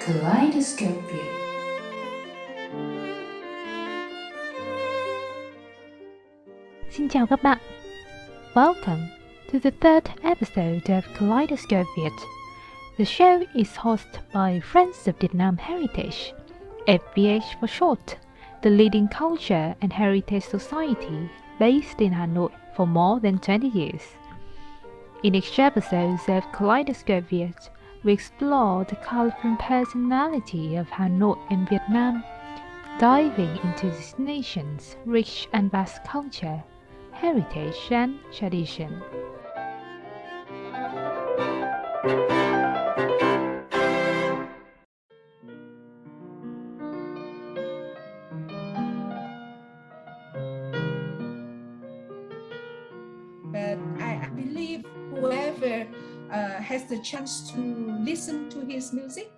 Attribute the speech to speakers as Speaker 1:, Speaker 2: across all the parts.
Speaker 1: Kaleidoscope.
Speaker 2: Xin chào các bạn. Welcome to the third episode of Kaleidoscope Viet. The show is hosted by Friends of Vietnam Heritage, FVH for short, the leading culture and heritage society based in Hanoi for more than 20 years. In each episode of Kaleidoscope Viet, we explore the colorful personality of Hanoi and Vietnam, diving into this nation's rich and vast culture, heritage and tradition.
Speaker 3: But I believe whoever has the chance to listen to his music,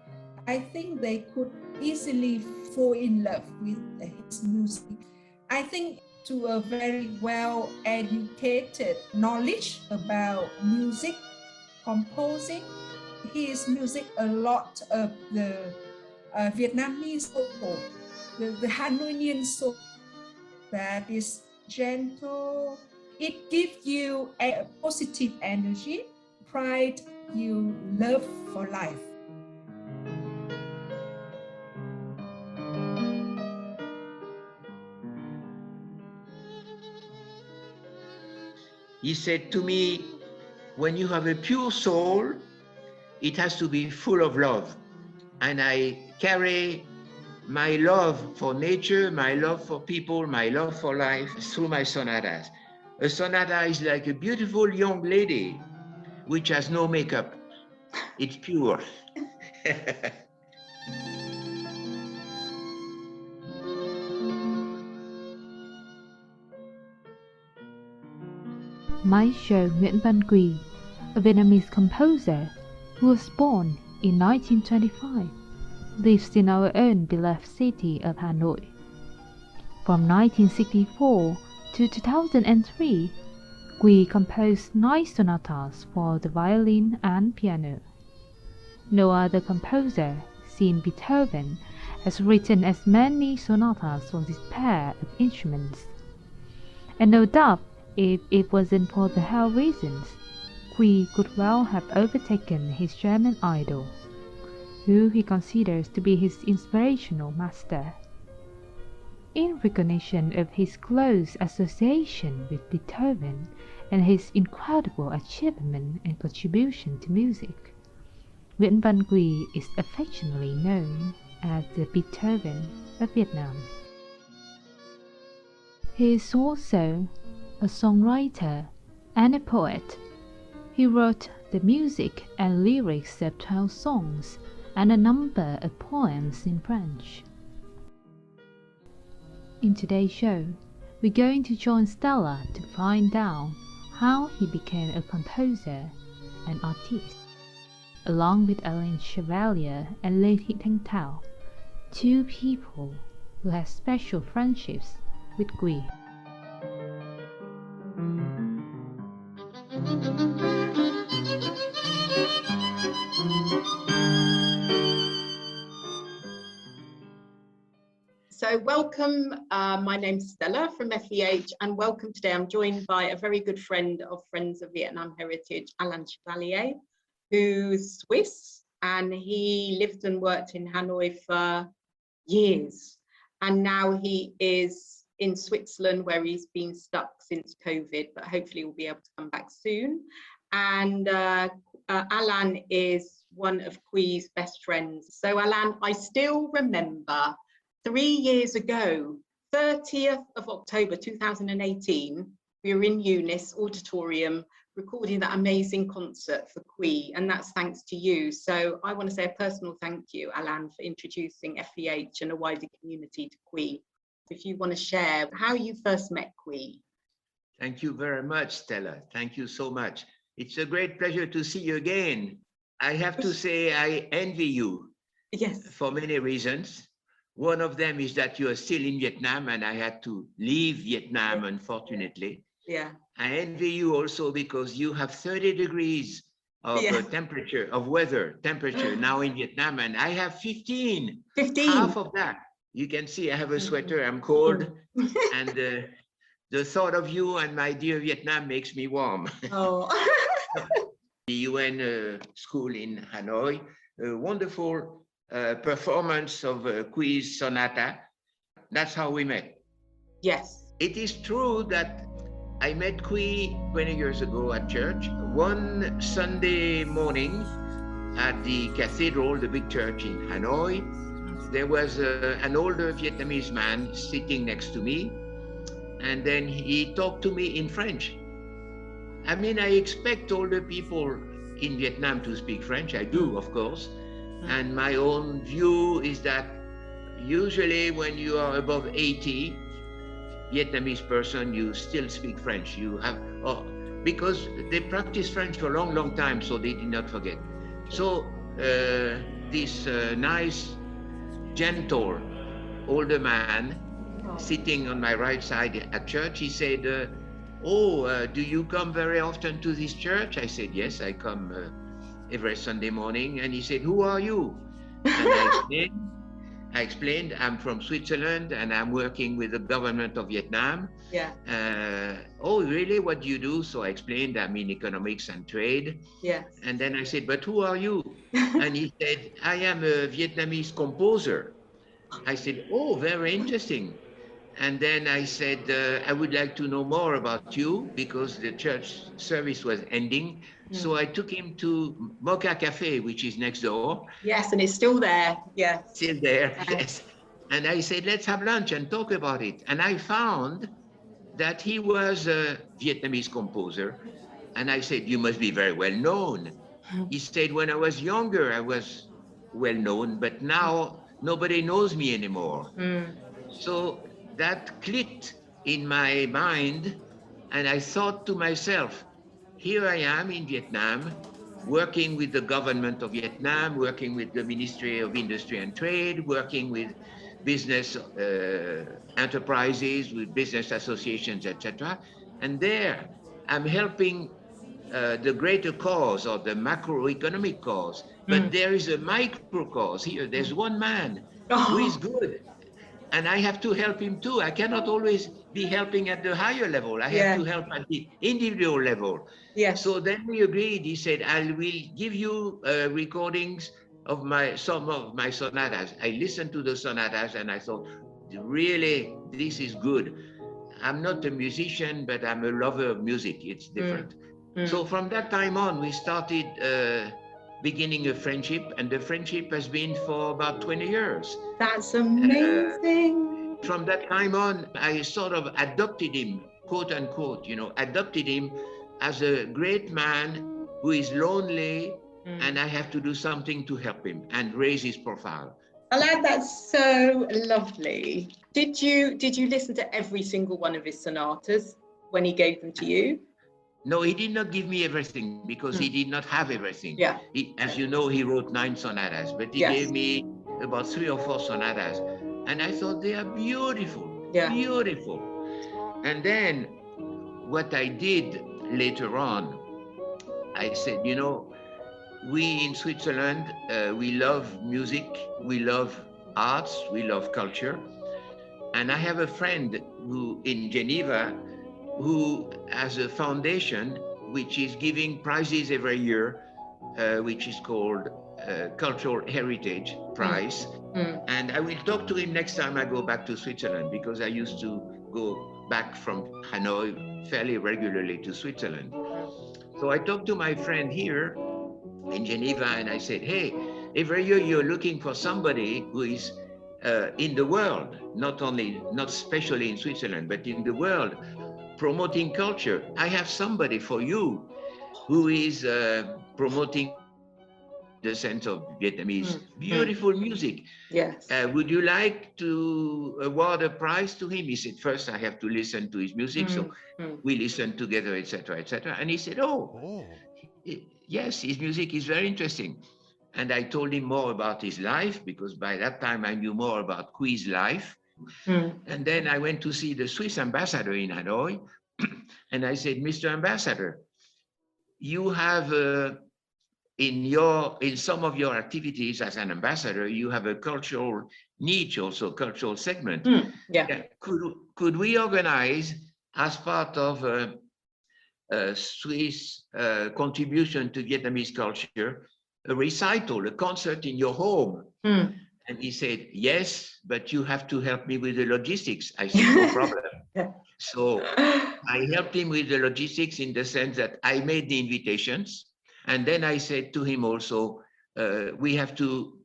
Speaker 3: I think they could easily fall in love with his music. I think to a very well-educated knowledge about music, composing, his music, a lot of the Vietnamese soul, the Hanoian soul that is gentle. It gives you a positive energy, pride, you love for life.
Speaker 4: He said to me, when you have a pure soul, it has to be full of love. And I carry my love for nature, my love for people, my love for life through my sonatas. A sonata is like a beautiful young lady which has no makeup. It's pure.
Speaker 2: Maestro Nguyễn Văn Quỳ, a Vietnamese composer who was born in 1925, lives in our own beloved city of Hanoi. From 1964 to 2003, Quỳ composed 9 sonatas for the violin and piano. No other composer, since Beethoven, has written as many sonatas for this pair of instruments. And no doubt, if it wasn't for the health reasons, Quỳ could well have overtaken his German idol, who he considers to be his inspirational master. In recognition of his close association with Beethoven and his incredible achievement and contribution to music, Nguyễn Văn Quỳ is affectionately known as the Beethoven of Vietnam. He is also a songwriter and a poet. He wrote the music and lyrics of 12 songs and a number of poems in French. In today's show, we're going to join Stella to find out how he became a composer and artist, along with Alain Chevalier and Lê Thị Thanh Thảo, two people who have special friendships with Quỳ.
Speaker 5: So welcome, my name's Stella from FEH, and welcome today. I'm joined by a very good friend of Friends of Vietnam Heritage, Alain Chevalier, who's Swiss, and he lived and worked in Hanoi for years. And now he is in Switzerland, where he's been stuck since COVID, but hopefully we'll be able to come back soon. And Alain is one of Quý's best friends. So Alain, I still remember 3 years ago, 30th of October 2018, we were in Eunice Auditorium recording that amazing concert for Quỳ, and that's thanks to you. So I want to say a personal thank you, Alain, for introducing FEH and a wider community to Quỳ. If you want to share how you first met Quỳ.
Speaker 4: Thank you very much, Stella. Thank you so much. It's a great pleasure to see you again. I have to say I envy you.
Speaker 5: Yes.
Speaker 4: For many reasons. One of them is that you are still in Vietnam and I had to leave Vietnam, unfortunately.
Speaker 5: Yeah.
Speaker 4: I envy you also because you have 30 degrees of temperature, of weather, temperature now in Vietnam, and I have 15.
Speaker 5: 15.
Speaker 4: Half of that. You can see I have a sweater, I'm cold, and the thought of you and my dear Vietnam makes me warm.
Speaker 5: Oh.
Speaker 4: The UN school in Hanoi, a wonderful performance of Qu위's sonata. That's how we met.
Speaker 5: Yes.
Speaker 4: It is true that I met Quỳ 20 years ago at church. One Sunday morning at the cathedral, the big church in Hanoi, there was an older Vietnamese man sitting next to me, and then he talked to me in French. I mean, I expect older people in Vietnam to speak French. I do, of course. And my own view is that usually when you are above 80, Vietnamese person, you still speak French. You have, because they practice French for a long, long time, so they did not forget. So this nice, gentle, older man sitting on my right side at church, he said, do you come very often to this church? I said, yes, I come every Sunday morning. And he said, who are you? And I explained, I'm from Switzerland and I'm working with the government of Vietnam.
Speaker 5: Yeah.
Speaker 4: Oh, really? What do you do? So I explained, I'm in economics and trade.
Speaker 5: Yes.
Speaker 4: And then I said, but who are you? And he said, I am a Vietnamese composer. I said, oh, very interesting. And then I said, I would like to know more about you because the church service was ending. So I took him to Mocha Cafe, which is next door.
Speaker 5: Yes, and it's still there. Yes.
Speaker 4: Still there, yes. And I said, let's have lunch and talk about it. And I found that he was a Vietnamese composer. And I said, you must be very well known. He said, when I was younger, I was well known, but now nobody knows me anymore. So that clicked in my mind, and I thought to myself, here I am in Vietnam, working with the government of Vietnam, working with the Ministry of Industry and Trade, working with business enterprises, with business associations, etc. And there, I'm helping the greater cause or the macroeconomic cause. But there is a micro cause here. There's one man who is good. And I have to help him too. I cannot always be helping at the higher level. I have to help at the individual level.
Speaker 5: Yes.
Speaker 4: So then we agreed. He said, I will give you recordings of some of my sonatas. I listened to the sonatas and I thought, really, this is good. I'm not a musician, but I'm a lover of music. It's different. So from that time on, we started beginning a friendship, and the friendship has been for about 20 years.
Speaker 5: That's amazing.
Speaker 4: From that time on, I sort of adopted him, quote unquote, adopted him as a great man who is lonely, and I have to do something to help him and raise his profile.
Speaker 5: Alain, that's so lovely. Did you listen to every single one of his sonatas when he gave them to you?
Speaker 4: No, he did not give me everything because he did not have everything.
Speaker 5: Yeah.
Speaker 4: As you know, he wrote 9 sonatas, but he gave me about 3 or 4 sonatas. And I thought they are beautiful, beautiful. And then what I did later on, I said, we in Switzerland, we love music, we love arts, we love culture. And I have a friend who in Geneva who has a foundation which is giving prizes every year, which is called Cultural Heritage Prize. And I will talk to him next time I go back to Switzerland, because I used to go back from Hanoi fairly regularly to Switzerland. So I talked to my friend here in Geneva and I said, hey, every year you're looking for somebody who is in the world, not especially in Switzerland, but in the world, promoting culture. I have somebody for you who is promoting the sense of Vietnamese beautiful music.
Speaker 5: Yes.
Speaker 4: Would you like to award a prize to him? He said, first I have to listen to his music. So we listened together, etc., etc. And he said, yes, his music is very interesting. And I told him more about his life, because by that time I knew more about Qu위's life. And then I went to see the Swiss ambassador in Hanoi. And I said, Mr. Ambassador, you have in some of your activities as an ambassador, you have a cultural niche, also cultural segment.
Speaker 5: Yeah.
Speaker 4: Could we organize, as part of Swiss contribution to Vietnamese culture, a recital, a concert in your home? And he said, yes, but you have to help me with the logistics. I said, no problem. So I helped him with the logistics in the sense that I made the invitations. And then I said to him also, we have to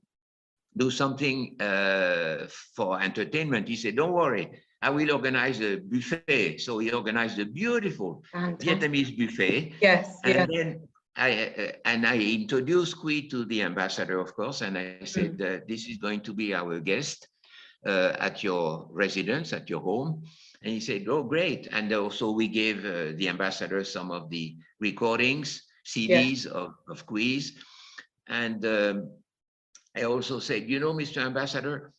Speaker 4: do something for entertainment. He said, don't worry, I will organize a buffet. So he organized a beautiful Vietnamese buffet.
Speaker 5: Yes.
Speaker 4: And then I introduced Quỳ to the ambassador, of course, and I said, this is going to be our guest at your residence, at your home. And he said, oh, great. And also we gave the ambassador some of the recordings, CDs of Quỳ. And I also said, you know, Mr. Ambassador,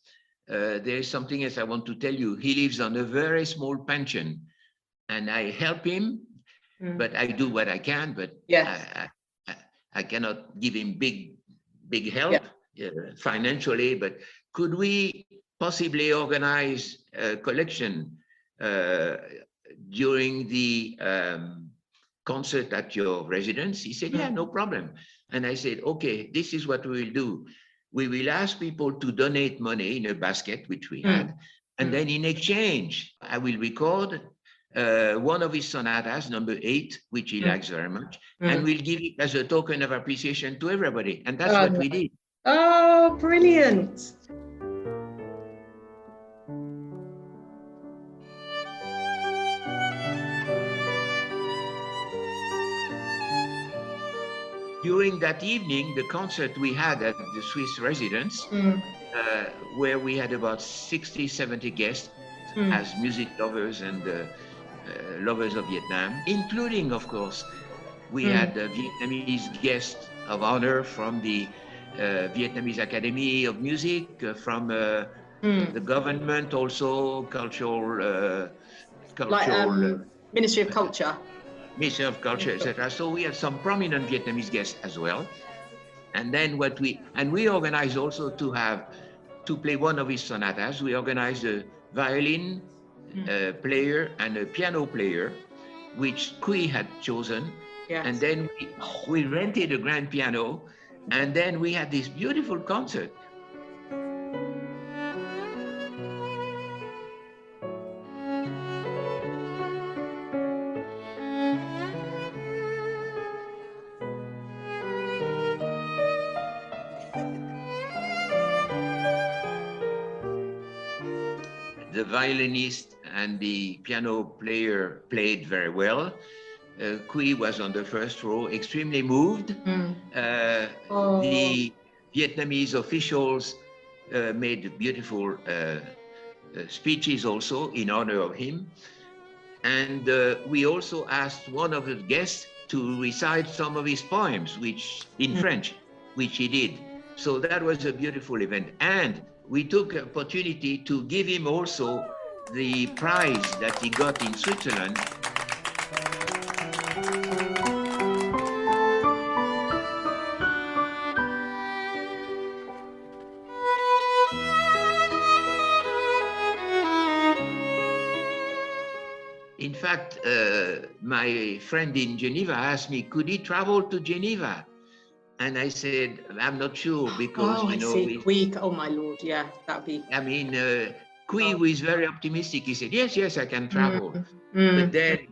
Speaker 4: there is something else I want to tell you. He lives on a very small pension, and I help him, but I do what I can, but I cannot give him big help financially. But could we possibly organize a collection during the concert at your residence? He said, yeah, no problem. And I said, okay, this is what we will do. We will ask people to donate money in a basket, which we had. And then in exchange, I will record one of his sonatas, number 8, which he likes very much, and we'll give it as a token of appreciation to everybody. And that's what we did.
Speaker 5: Oh, brilliant.
Speaker 4: During that evening, the concert we had at the Swiss residence, where we had about 60, 70 guests as music lovers and lovers of Vietnam, including, of course, we had a Vietnamese guest of honor from the Vietnamese Academy of Music, from the government, also cultural,
Speaker 5: Ministry of Culture.
Speaker 4: Ministry of Culture, etc. So we had some prominent Vietnamese guests as well. And then we organized also to play one of his sonatas. We organized a violin player and a piano player, which Quỳ had chosen.
Speaker 5: Yes.
Speaker 4: And then we rented a grand piano, and then we had this beautiful concert. The violinist and the piano player played very well. Quỳ was on the first row, extremely moved. The Vietnamese officials made beautiful speeches also in honor of him. And we also asked one of the guests to recite some of his poems, which in French, which he did. So that was a beautiful event. And we took the opportunity to give him also the prize that he got in Switzerland. In fact, my friend in Geneva asked me, could he travel to Geneva? And I said, I'm not sure, because,
Speaker 5: Quỳ, oh my Lord, yeah, that'd be.
Speaker 4: I mean, Quỳ was very optimistic. He said, yes, I can travel. But then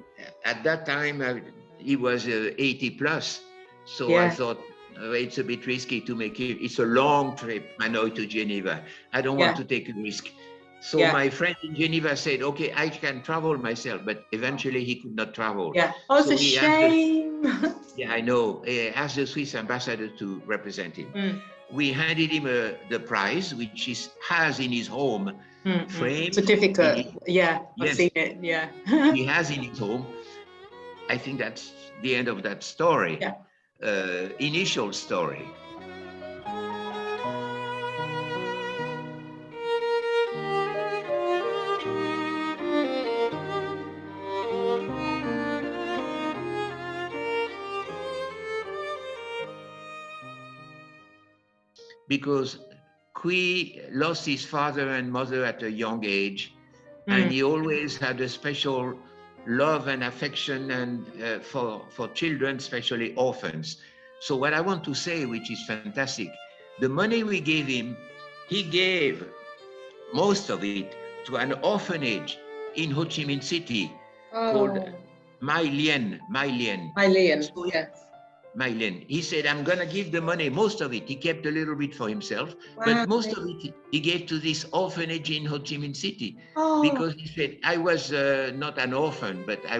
Speaker 4: at that time, he was 80 plus. So I thought, it's a bit risky to make it. It's a long trip, Hanoi to Geneva. I don't want to take a risk. So my friend in Geneva said, okay, I can travel myself, but eventually he could not travel.
Speaker 5: Yeah, oh, it's a shame.
Speaker 4: I know. He asked the Swiss ambassador to represent him. We handed him the prize, which he has in his home, framed.
Speaker 5: Certificate, I've seen it,
Speaker 4: He has in his home. I think that's the end of that story, initial story. because Quỳ lost his father and mother at a young age, and he always had a special love and affection and for children, especially orphans. So what I want to say, which is fantastic, the money we gave him, he gave most of it to an orphanage in Ho Chi Minh City called Mai Lien. So,
Speaker 5: yes.
Speaker 4: Mai Lien. He said, I'm going to give the money, most of it. He kept a little bit for himself, but most of it he gave to this orphanage in Ho Chi Minh City. Because he said, I was not an orphan, but I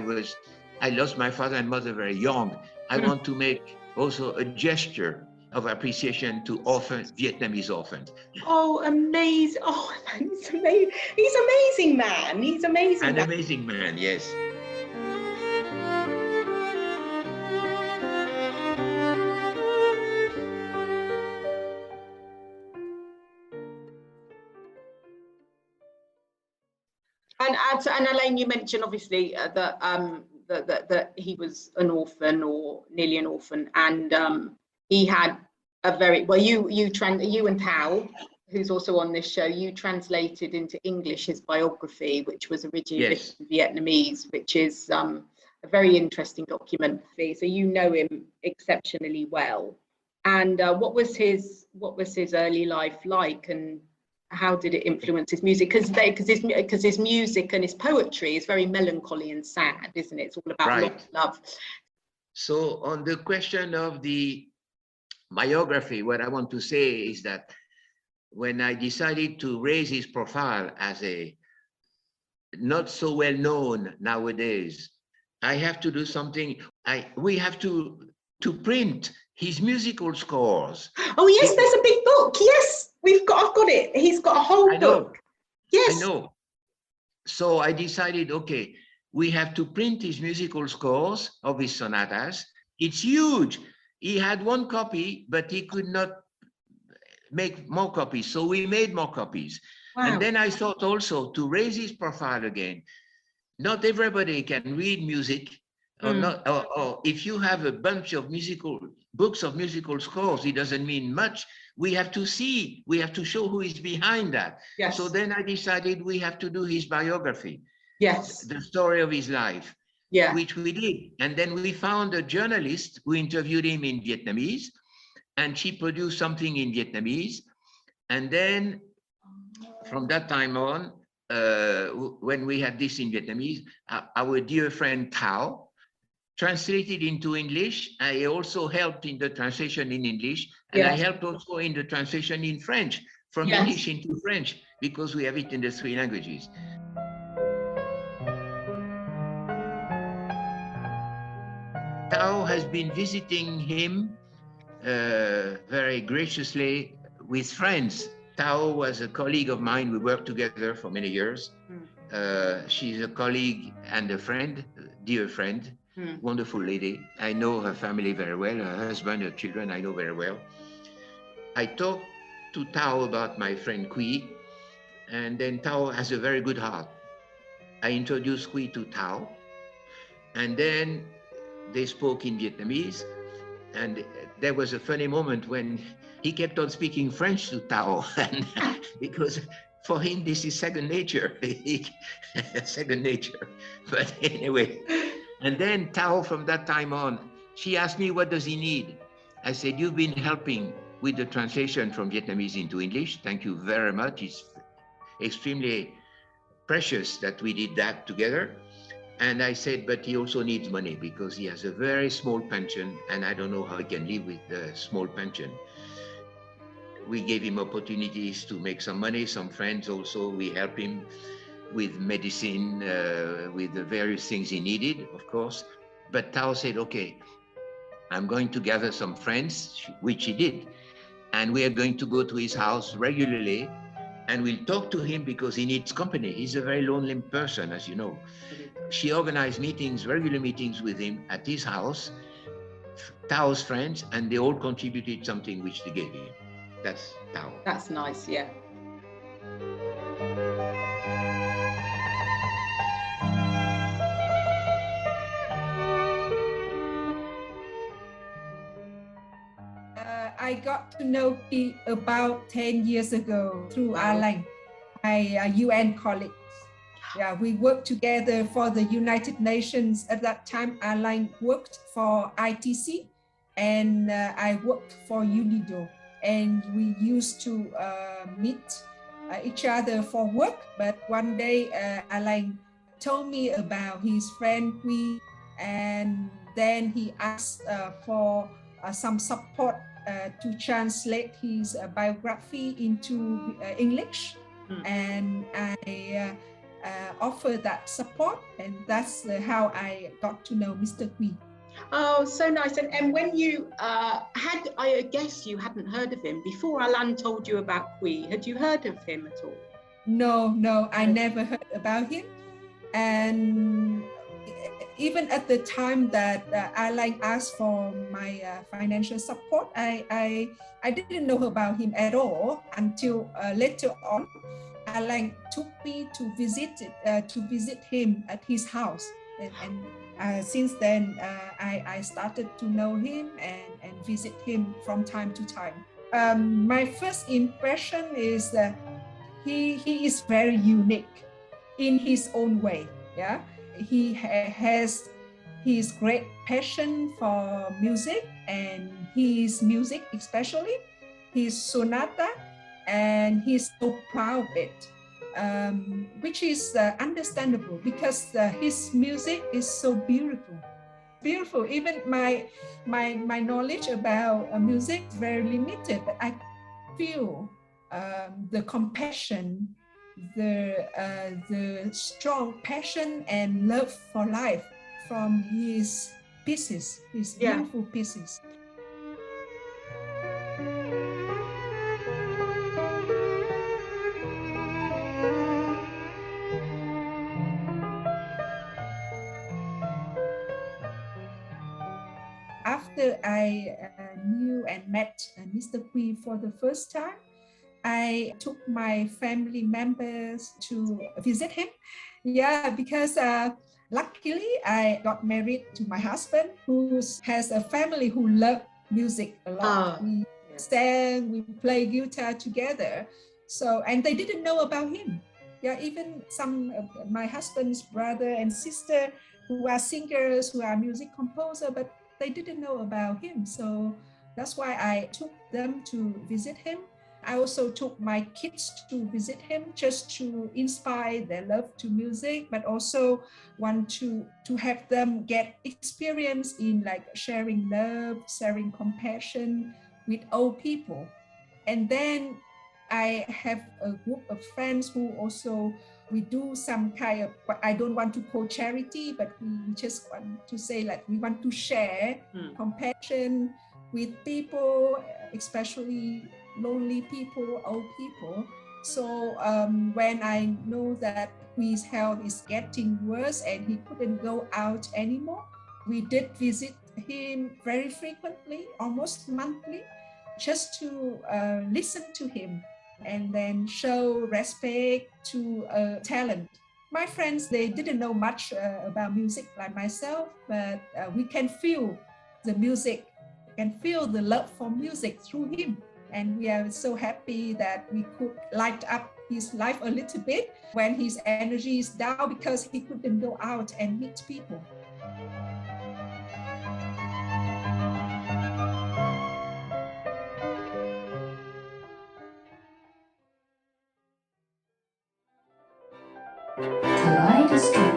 Speaker 4: lost my father and mother very young. I want to make also a gesture of appreciation to Vietnamese orphans.
Speaker 5: Oh, amazing. Oh, he's amazing. He's amazing, man. He's amazing.
Speaker 4: An amazing man, yes.
Speaker 5: And Elaine, you mentioned obviously that he was an orphan or nearly an orphan, and he had a very well. You and Tao, who's also on this show, you translated into English his biography, which was originally written in Vietnamese, which is a very interesting document. So you know him exceptionally well. And what was his early life like, and how did it influence his music? Because his music and his poetry is very melancholy and sad, isn't it? It's all about love.
Speaker 4: So on the question of the biography, what I want to say is that when I decided to raise his profile as a not so well known nowadays, I have to do something. We have to print his musical scores.
Speaker 5: Oh yes, there's a big book. Yes. I've got it. He's got a whole book. Yes.
Speaker 4: I know. So I decided, okay, we have to print his musical scores of his sonatas. It's huge. He had one copy, but he could not make more copies. So we made more copies. Wow. And then I thought also to raise his profile again. Not everybody can read music, or if you have a bunch of books of musical scores, it doesn't mean much. We have to show who is behind that.
Speaker 5: Yes.
Speaker 4: So then I decided we have to do his biography.
Speaker 5: Yes.
Speaker 4: The story of his life. Yeah. Which we did. And then we found a journalist who interviewed him in Vietnamese, and she produced something in Vietnamese. And then from that time on, when we had this in Vietnamese, our dear friend Tao translated into English. I also helped in the translation in English, and I helped also in the translation in French, from English into French, because we have it in the 3 languages. Tao has been visiting him very graciously with friends. Tao was a colleague of mine. We worked together for many years. She's a colleague and a friend, dear friend. Wonderful lady. I know her family very well, her husband, her children, I know very well. I talked to Tao about my friend Quỳ, and then Tao has a very good heart. I introduced Quỳ to Tao, and then they spoke in Vietnamese, and there was a funny moment when he kept on speaking French to Tao, and because for him this is second nature, second nature. But anyway. And then Tao, from that time on, she asked me, what does he need? I said, you've been helping with the translation from Vietnamese into English. Thank you very much. It's extremely precious that we did that together. And I said, but he also needs money because he has a very small pension, and I don't know how he can live with a small pension. We gave him opportunities to make some money, some friends also. We helped him with medicine, with the various things he needed, of course. But Tao said, okay, I'm going to gather some friends, which he did. And we are going to go to his house regularly, and we'll talk to him because he needs company. He's a very lonely person, as you know. She organized meetings, regular meetings with him at his house, Tao's friends, and they all contributed something which they gave him. That's Tao.
Speaker 5: That's nice, yeah.
Speaker 3: I I got to know Quỳ about 10 years ago through Alain, my UN colleague. Yeah, we worked together for the United Nations. At that time, Alain worked for ITC and I worked for UNIDO. And we used to meet each other for work. But one day, Alain told me about his friend Quỳ, and then he asked for some support to translate his biography into English. And I offered that support, and that's how I got to know Mr. Quỳ.
Speaker 5: Oh, so nice. And when you I guess you hadn't heard of him before Alain told you about Quỳ. Had you heard of him at all?
Speaker 3: No, I never heard about him. And even at the time that Alain asked for my financial support, I didn't know about him at all until later on. Alain took me to visit him at his house, and since then I started to know him and visit him from time to time. My first impression is that he is very unique in his own way. Yeah, he has his great passion for music, and his music, especially his sonata, and he's so proud of it, which is understandable because his music is so beautiful. Even my knowledge about music is very limited, but I feel the compassion, the strong passion and love for life from his pieces, his beautiful pieces. After I knew and met Mr. Quỳ for the first time, I took my family members to visit him. Yeah, because luckily I got married to my husband, who has a family who love music a lot. We sang, we play guitar together. So, and they didn't know about him. Yeah, even some of my husband's brother and sister who are singers, who are music composer, but they didn't know about him. So that's why I took them to visit him. I also took my kids to visit him just to inspire their love to music, but also want to have them get experience in like sharing love, sharing compassion with old people. And then I have a group of friends who also, we do some kind of, I don't want to call charity, but we just want to say like we want to share compassion with people, especially lonely people, old people. So when I know that his health is getting worse and he couldn't go out anymore, we did visit him very frequently, almost monthly, just to listen to him and then show respect to talent. My friends, they didn't know much about music like myself, but we can feel the music, can feel the love for music through him. And we are so happy that we could light up his life a little bit when his energy is down because he couldn't go out and meet people.
Speaker 1: Kaleidoscope.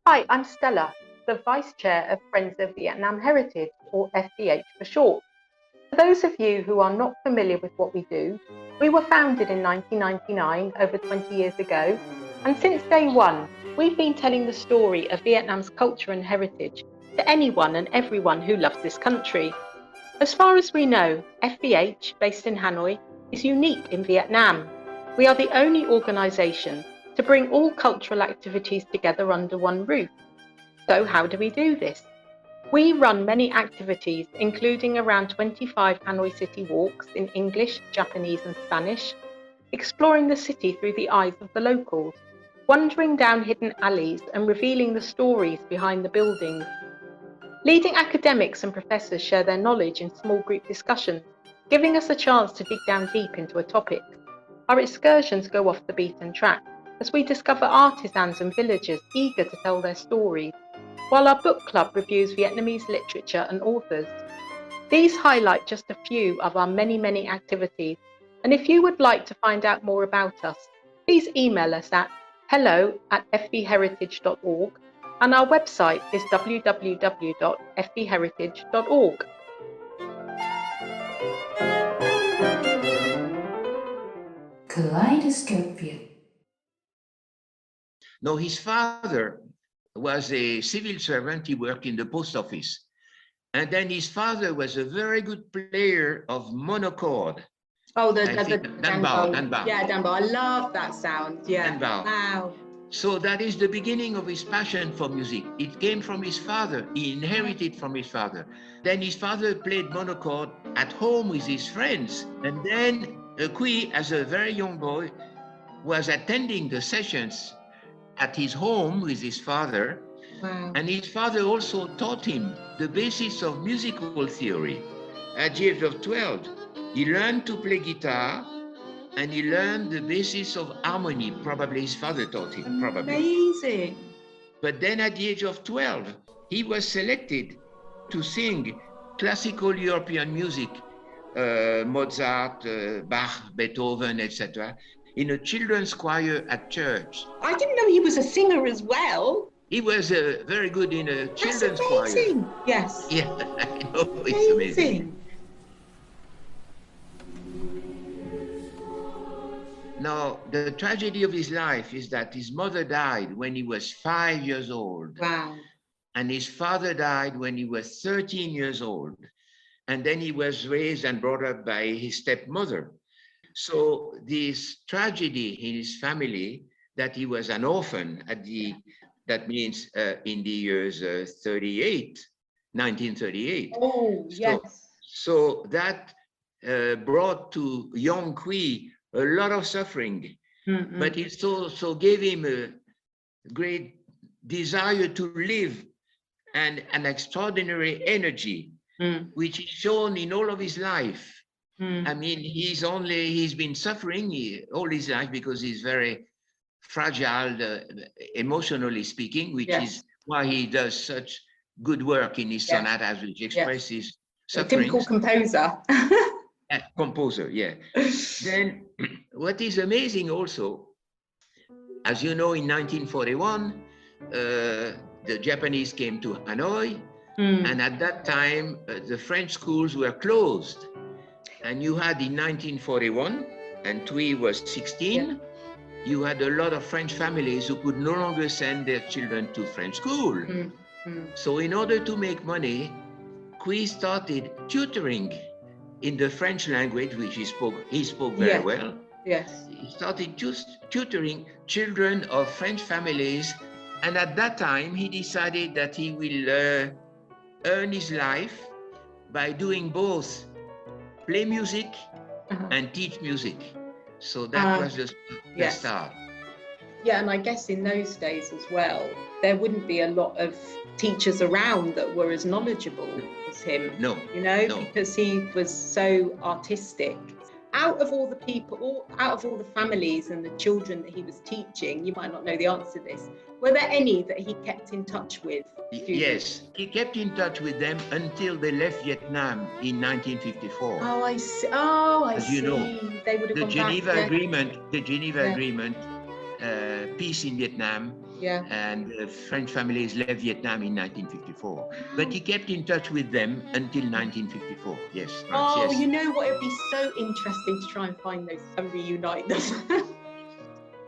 Speaker 5: Hi, I'm Stella, the Vice Chair of Friends of Vietnam Heritage, or FVH for short. For those of you who are not familiar with what we do, we were founded in 1999, over 20 years ago, and since day one, we've been telling the story of Vietnam's culture and heritage to anyone and everyone who loves this country. As far as we know, FVH, based in Hanoi, is unique in Vietnam. We are the only organisation to bring all cultural activities together under one roof. So how do we do this? We run many activities, including around 25 Hanoi city walks in English, Japanese and Spanish, exploring the city through the eyes of the locals. wandering down hidden alleys and revealing the stories behind the buildings. Leading academics and professors share their knowledge in small group discussions, giving us a chance to dig down deep into a topic. Our excursions go off the beaten track as we discover artisans and villagers eager to tell their stories, while our book club reviews Vietnamese literature and authors. These highlight just a few of our many activities, and if you would like to find out more about us, please email us at hello@fvheritage.org, and our website is www.fvheritage.org.
Speaker 1: Kaleidoscope Viet.
Speaker 4: No, his father was a civil servant. He worked in the post office. And then his father was a very good player of monochord.
Speaker 5: Oh, the
Speaker 4: danbao.
Speaker 5: Yeah, danbao. I love that sound. Yeah.
Speaker 4: Danbao.
Speaker 5: Wow.
Speaker 4: So that is the beginning of his passion for music. It came from his father. He inherited from his father. Then his father played monochord at home with his friends. And then Quỳ, as a very young boy, was attending the sessions at his home with his father.
Speaker 5: Wow.
Speaker 4: And his father also taught him the basis of musical theory. At the age of 12, he learned to play guitar and he learned the basis of harmony. Probably his father taught him, probably.
Speaker 5: Amazing.
Speaker 4: But then at the age of 12, he was selected to sing classical European music, Mozart, Bach, Beethoven, etc., in a children's choir at church.
Speaker 5: I didn't know he was a singer as well.
Speaker 4: He was very good in a children's choir.
Speaker 5: That's amazing. Yes.
Speaker 4: Yeah, I know, it's amazing. Now, the tragedy of his life is that his mother died when he was 5 years old.
Speaker 5: Wow.
Speaker 4: And his father died when he was 13 years old. And then he was raised and brought up by his stepmother. So this tragedy in his family, that he was an orphan at that means in the years 1938.
Speaker 5: Oh, yes.
Speaker 4: So that brought to young Quỳ a lot of suffering, but it also gave him a great desire to live and an extraordinary energy, which is shown in all of his life. I mean, he's been suffering all his life because he's very fragile, emotionally speaking, which is why he does such good work in his sonatas, which expresses suffering.
Speaker 5: Typical composer.
Speaker 4: Composer, yeah. Then what is amazing also, as you know, in 1941, the Japanese came to Hanoi, and at that time, the French schools were closed. And you had in 1941, and Quỳ was 16, you had a lot of French families who could no longer send their children to French school. So in order to make money, Quỳ started tutoring in the French language, which he spoke very well.
Speaker 5: Yes.
Speaker 4: He started just tutoring children of French families. And at that time, he decided that he will earn his life by doing both play music and teach music. So that was the start.
Speaker 5: Yeah, and I guess in those days as well, there wouldn't be a lot of teachers around that were as knowledgeable as him.
Speaker 4: No.
Speaker 5: You know, because he was so artistic. Out of all the people, out of all the families and the children that he was teaching, you might not know the answer to this, were there any that he kept in touch with?
Speaker 4: Yes, he kept in touch with them until they left Vietnam in 1954.
Speaker 5: Oh, I see. Oh, I see.
Speaker 4: You know,
Speaker 5: they would have
Speaker 4: the
Speaker 5: gone
Speaker 4: Geneva
Speaker 5: back,
Speaker 4: Agreement, peace in Vietnam, and French families left Vietnam in 1954. But he kept in touch with them until 1954. Yes.
Speaker 5: Oh,
Speaker 4: yes.
Speaker 5: You know what? It'd be so interesting to try and find those and reunite them.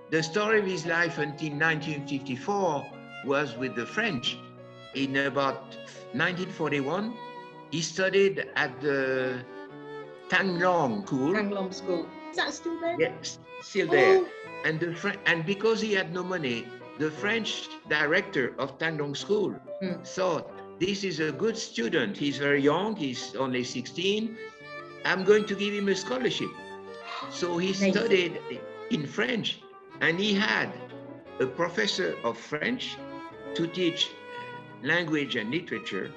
Speaker 4: The story of his life until 1954 was with the French. In about 1941, he studied at the Thang Long School.
Speaker 5: Thang Long School. Is that still there?
Speaker 4: Yes, still there. And because he had no money, the French director of Thang Long School thought, this is a good student. He's very young. He's only 16. I'm going to give him a scholarship. So he studied in French, and he had a professor of French to teach language and literature,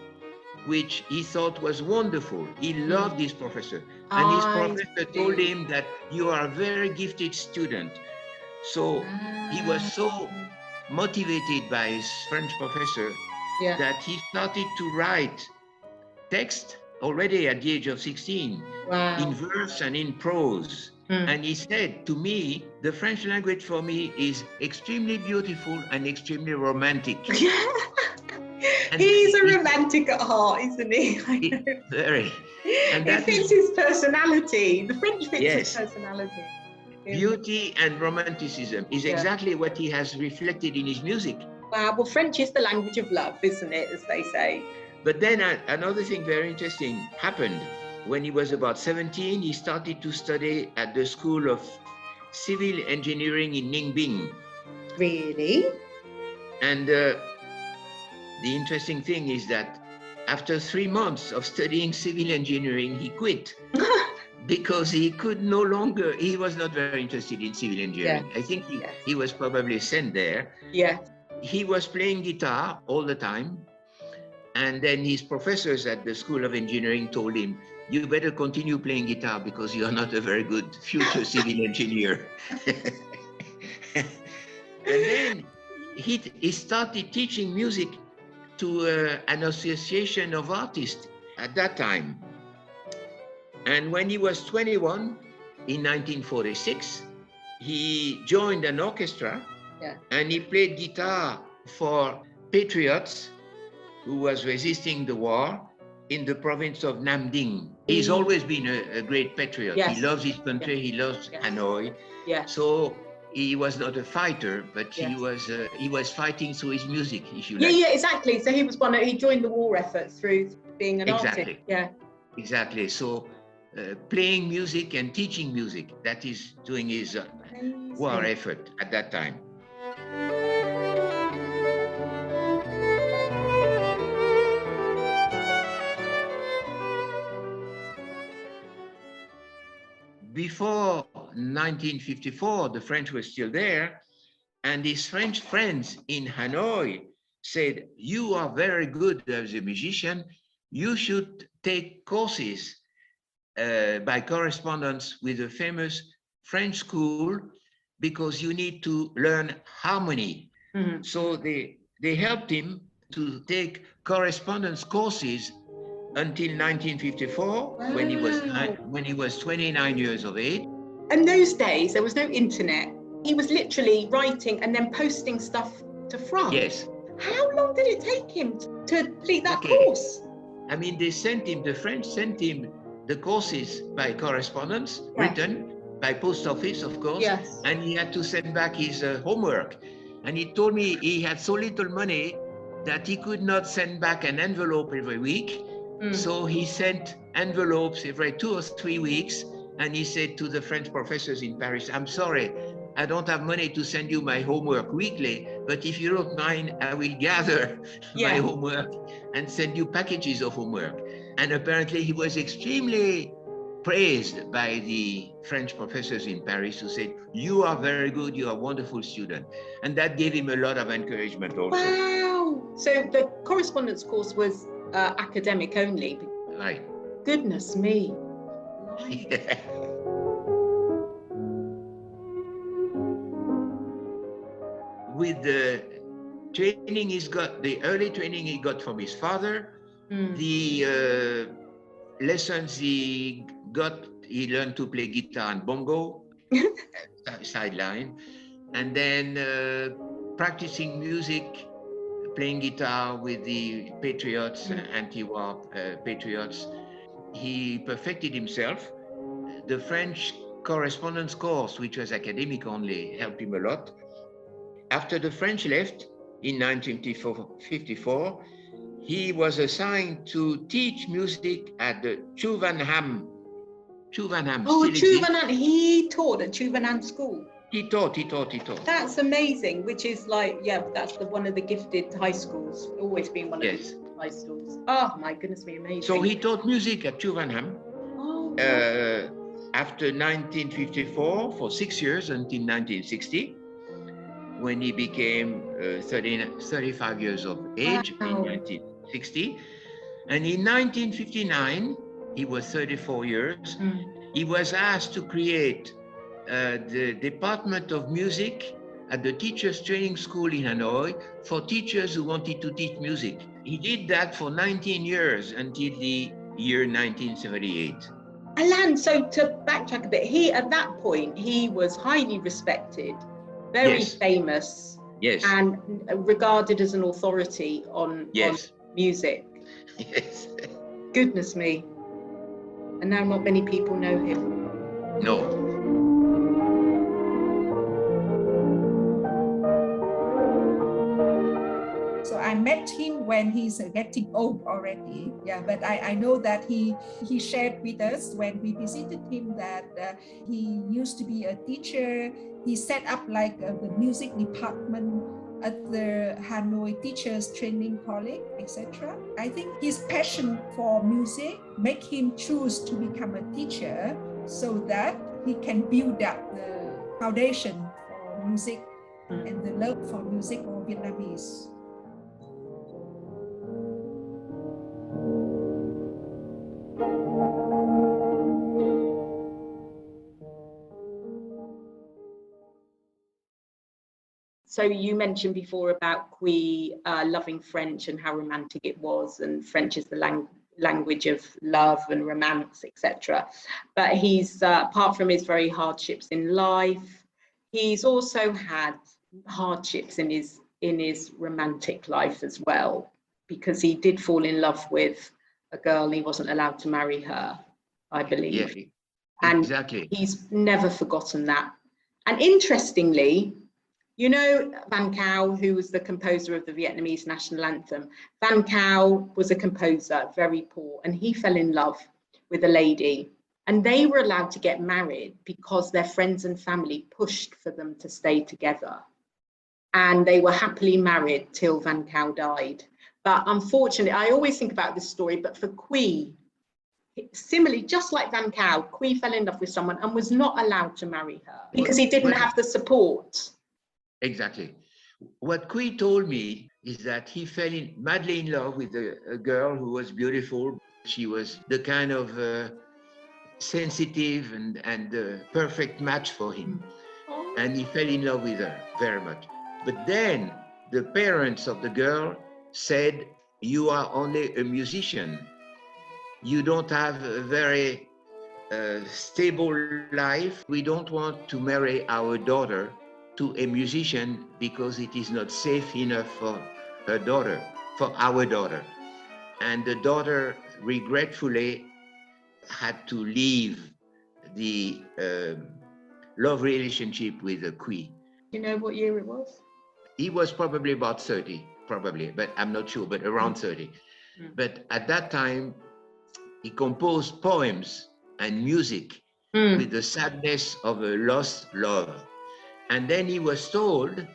Speaker 4: which he thought was wonderful. He loved this professor. And his professor told him that you are a very gifted student. So he was so motivated by his French professor that he started to write text already at the age of 16 in verse and in prose. And he said to me, the French language for me is extremely beautiful and extremely romantic. And
Speaker 5: he's a romantic at heart, isn't he?
Speaker 4: Very. And
Speaker 5: it fits his personality. The French fits his personality.
Speaker 4: Beauty and romanticism is exactly what he has reflected in his music.
Speaker 5: Wow, well, French is the language of love, isn't it, as they say?
Speaker 4: But then another thing very interesting happened. When he was about 17, he started to study at the School of Civil Engineering in Ningbing.
Speaker 5: Really?
Speaker 4: And the interesting thing is that after 3 months of studying civil engineering, he quit because he could no longer, he was not very interested in civil engineering. I think he was probably sent there. He was playing guitar all the time. And then his professors at the School of Engineering told him, you better continue playing guitar because you are not a very good future civil engineer. And then he started teaching music to an association of artists at that time. And when he was 21, in 1946, he joined an orchestra and he played guitar for patriots who was resisting the war in the province of Nam Ding. He's always been a great patriot. He loves his country, he loves Hanoi. So he was not a fighter, but he was fighting through his music, if you like.
Speaker 5: Yeah, exactly. So he joined the war effort through being an artist.
Speaker 4: Exactly. So playing music and teaching music, that is doing his war effort at that time. Before 1954, the French were still there, and his French friends in Hanoi said, you are very good as a musician, you should take courses by correspondence with a famous French school because you need to learn harmony. So they helped him to take correspondence courses until 1954, when he was 29 years of age.
Speaker 5: In those days, there was no internet. He was literally writing and then posting stuff to France.
Speaker 4: Yes.
Speaker 5: How long did it take him to complete that course?
Speaker 4: I mean, the French sent him the courses by correspondence, written by post office, of course, and he had to send back his homework. And he told me he had so little money that he could not send back an envelope every week. So he sent envelopes every 2 or 3 weeks, and he said to the French professors in Paris, I'm sorry, I don't have money to send you my homework weekly, but if you don't mind, I will gather my homework and send you packages of homework. And apparently he was extremely praised by the French professors in Paris who said, you are very good, you are a wonderful student. And that gave him a lot of encouragement also.
Speaker 5: Wow! So the correspondence course was academic only.
Speaker 4: Right.
Speaker 5: Goodness me.
Speaker 4: With the training the early training he got from his father, the lessons he got, he learned to play guitar and bongo, sideline, and then practicing music, playing guitar with the patriots, anti-war patriots. He perfected himself. The French correspondence course, which was academic only, helped him a lot. After the French left in 1954, he was assigned to teach music at the Chuvanham.
Speaker 5: Oh, Chuvanham, he taught at Chuvanham School.
Speaker 4: He taught.
Speaker 5: That's amazing, which is like, that's one of the gifted high schools, always been one of the high schools. Oh my goodness me, amazing.
Speaker 4: So he taught music at Chuvanham after 1954 for 6 years until 1960, when he became 35 years of age in 1960. And in 1959, he was 34 years. He was asked to create the Department of Music at the Teachers Training School in Hanoi for teachers who wanted to teach music. He did that for 19 years until the year 1978.
Speaker 5: Alain, so to backtrack a bit, at that point, he was highly respected, very famous, and regarded as an authority on music.
Speaker 4: Yes.
Speaker 5: Goodness me. And now not many people know him.
Speaker 4: No.
Speaker 3: So I met him when he's getting old already. Yeah, but I know that he shared with us when we visited him that he used to be a teacher. He set up like the music department at the Hanoi Teachers Training College, etc. I think his passion for music make him choose to become a teacher so that he can build up the foundation for music and the love for music or Vietnamese.
Speaker 5: So you mentioned before about Quỳ loving French and how romantic it was, and French is the language of love and romance, etc. But he's, apart from his very hardships in life, he's also had hardships in his romantic life as well, because he did fall in love with a girl. He wasn't allowed to marry her, I believe.
Speaker 4: Yeah,
Speaker 5: and
Speaker 4: exactly.
Speaker 5: He's never forgotten that. And interestingly, you know Van Cao, who was the composer of the Vietnamese national anthem. Van Cao was a composer, very poor, and he fell in love with a lady. And they were allowed to get married because their friends and family pushed for them to stay together. And they were happily married till Van Cao died. But unfortunately, I always think about this story, but for Quỳ, similarly, just like Van Cao, Quỳ fell in love with someone and was not allowed to marry her because he didn't have the support.
Speaker 4: Exactly. What Quỳ told me is that he fell madly in love with a girl who was beautiful. She was the kind of sensitive and perfect match for him. And he fell in love with her very much. But then the parents of the girl said, "You are only a musician. You don't have a very stable life. We don't want to marry our daughter to a musician because it is not safe enough for her daughter, for our daughter." And the daughter regretfully had to leave the love relationship with Quỳ.
Speaker 5: Do you know what year it was?
Speaker 4: He was probably about 30, probably, but I'm not sure, but around 30. But at that time, he composed poems and music with the sadness of a lost love. And then he was told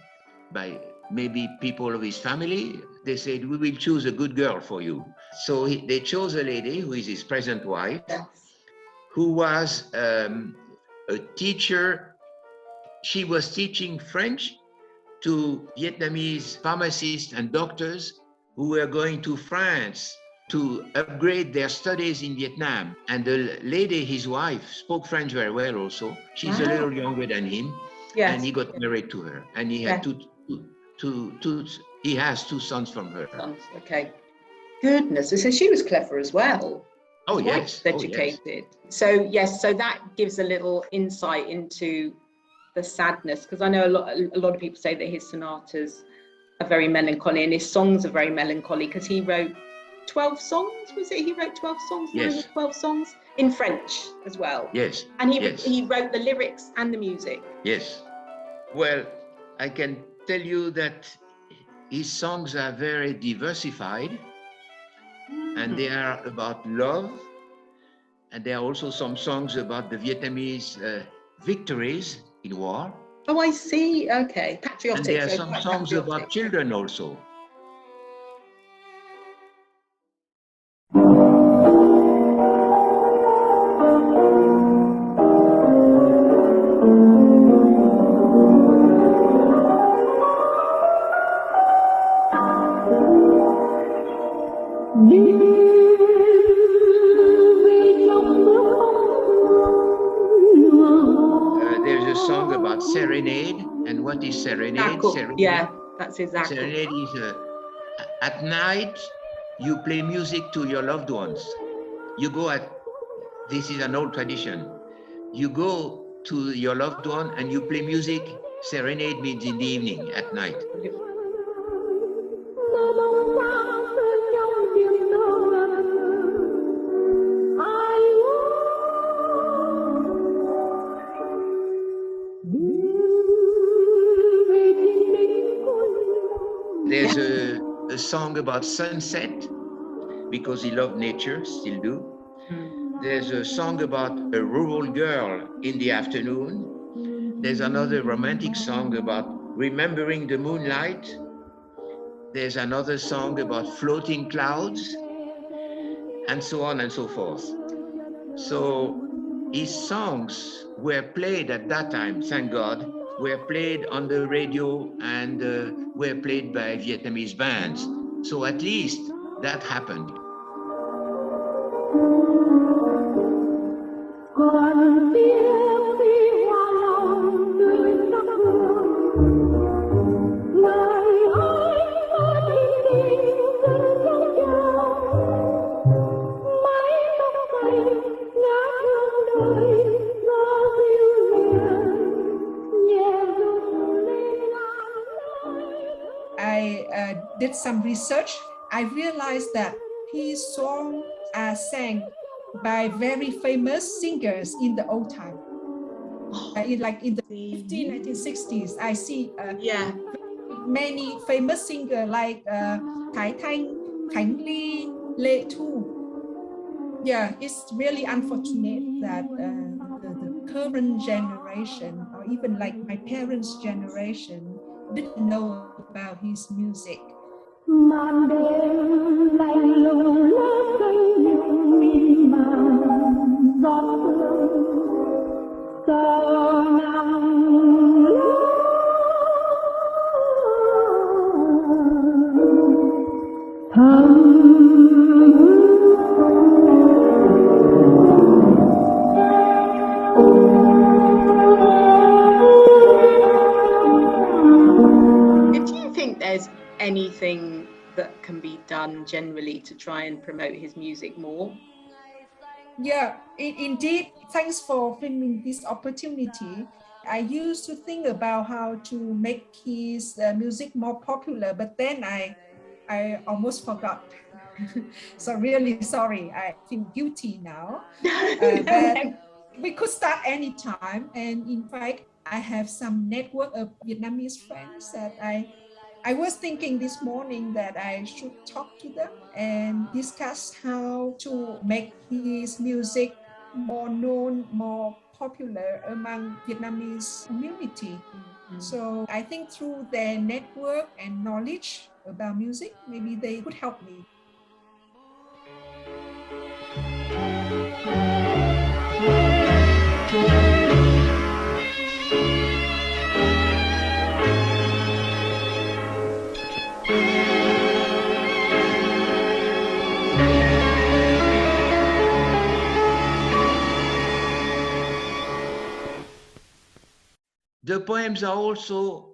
Speaker 4: by maybe people of his family, they said, "We will choose a good girl for you." So they chose a lady who is his present wife, who was a teacher. She was teaching French to Vietnamese pharmacists and doctors who were going to France to upgrade their studies in Vietnam. And the lady, his wife, spoke French very well also. She's a little younger than him. Yes. And he got married to her. And he had he has two sons from her.
Speaker 5: Sons, okay. Goodness, so she was clever as well.
Speaker 4: Oh, yes.
Speaker 5: Educated.
Speaker 4: Oh, yes.
Speaker 5: So, yes, so that gives a little insight into the sadness, because I know a lot of people say that his sonatas are very melancholy and his songs are very melancholy, because he wrote 12 songs, was it? He wrote 12 songs,
Speaker 4: yes.
Speaker 5: 9 or 12 songs in French as well.
Speaker 4: Yes.
Speaker 5: And he wrote the lyrics and the music.
Speaker 4: Yes. Well, I can tell you that his songs are very diversified, and they are about love, and there are also some songs about the Vietnamese victories in war.
Speaker 5: Oh, I see. Okay. Patriotic.
Speaker 4: And there are some songs about children also. is serenade.
Speaker 5: Yeah, that's exactly.
Speaker 4: Serenade is at night, you play music to your loved ones. You go this is an old tradition. You go to your loved one and you play music. Serenade means in the evening, at night. There's a song about sunset, because he loved nature, still do. There's a song about a rural girl in the afternoon. There's another romantic song about remembering the moonlight. There's another song about floating clouds, and so on and so forth. So his songs were played at that time, thank God, were played on the radio and were played by Vietnamese bands. So at least that happened.
Speaker 3: I did some research. I realized that his songs are sang by very famous singers in the old time. In the 1960s, I see many famous singers like Thái Thanh, Khánh Ly, Lê Thu. Yeah, it's really unfortunate that the current generation, or even like my parents' generation, didn't know about his music.
Speaker 5: Anything that can be done generally to try and promote his music more?
Speaker 3: Yeah, indeed. Thanks for filming this opportunity. I used to think about how to make his music more popular, but then I almost forgot. So really sorry, I feel guilty now. But we could start anytime. And in fact, I have some network of Vietnamese friends that I was thinking this morning that I should talk to them and discuss how to make his music more known, more popular among Vietnamese community. So I think through their network and knowledge about music, maybe they could help me.
Speaker 4: The poems are also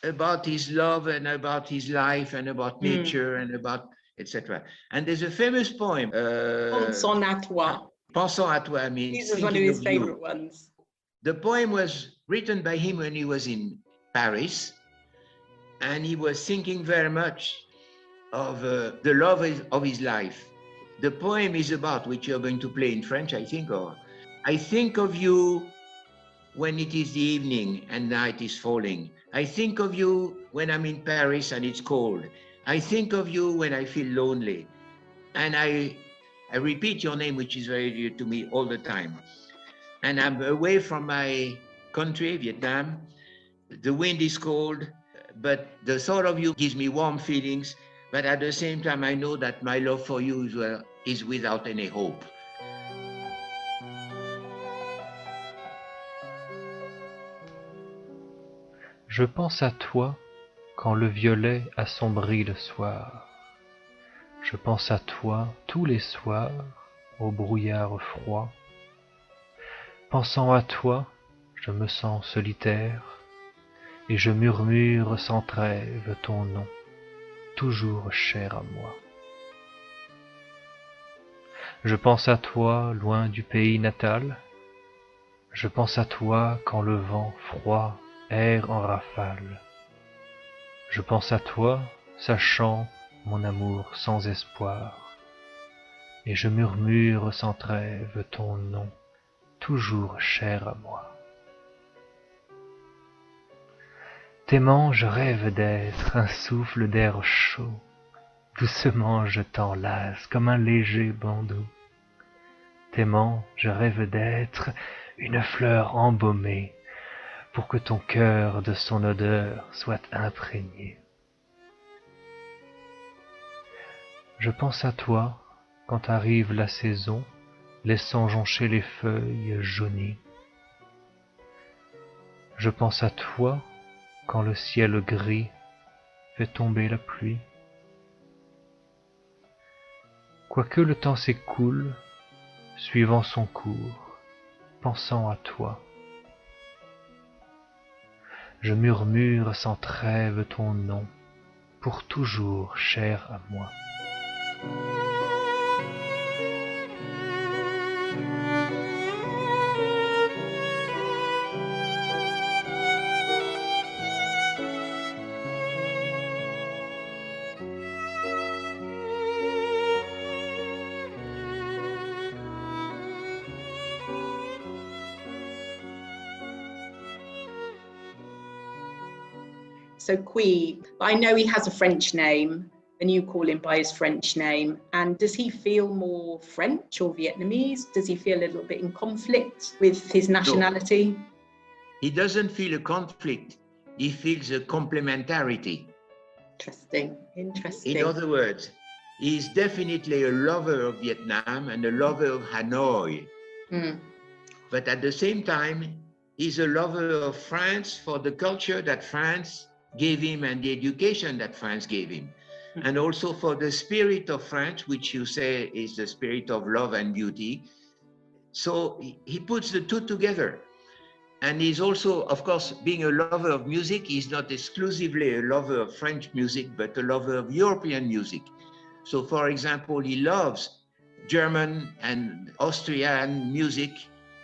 Speaker 4: about his love and about his life and about nature and about etc. And there's a famous poem.
Speaker 5: Pensons à toi.
Speaker 4: Pensons à toi means
Speaker 5: This is one of his favorite ones.
Speaker 4: The poem was written by him when he was in Paris, and he was thinking very much of the love of his life. The poem is about, which you're going to play in French, I think, or I think of you when it is the evening and night is falling. I think of you when I'm in Paris and it's cold. I think of you when I feel lonely. And I repeat your name, which is very dear to me all the time. And I'm away from my country, Vietnam. The wind is cold, but the thought of you gives me warm feelings. But at the same time, I know that my love for you is without any hope.
Speaker 6: Je pense à toi quand le violet assombrit le soir. Je pense à toi tous les soirs au brouillard froid. Pensant à toi, je me sens solitaire et je murmure sans trêve ton nom, toujours cher à moi. Je pense à toi loin du pays natal, je pense à toi quand le vent froid erre en rafale. Je pense à toi, sachant mon amour sans espoir, et je murmure sans trêve ton nom, toujours cher à moi. T'aimant, je rêve d'être un souffle d'air chaud, doucement je t'enlace comme un léger bandeau. T'aimant, je rêve d'être une fleur embaumée, pour que ton cœur de son odeur soit imprégné. Je pense à toi quand arrive la saison, laissant joncher les feuilles jaunies. Je pense à toi quand le ciel gris fait tomber la pluie. Quoique le temps s'écoule, suivant son cours, pensant à toi, je murmure sans trêve ton nom, pour toujours cher à moi.
Speaker 5: So Quỳ, I know he has a French name and you call him by his French name. And does he feel more French or Vietnamese? Does he feel a little bit in conflict with his nationality?
Speaker 4: No. He doesn't feel a conflict. He feels a complementarity.
Speaker 5: Interesting.
Speaker 4: In other words, he's definitely a lover of Vietnam and a lover of Hanoi. But at the same time, he's a lover of France for the culture that France gave him and the education that France gave him. And also for the spirit of France, which you say is the spirit of love and beauty. So he puts the two together. And he's also, of course, being a lover of music, he's not exclusively a lover of French music, but a lover of European music. So for example, he loves German and Austrian music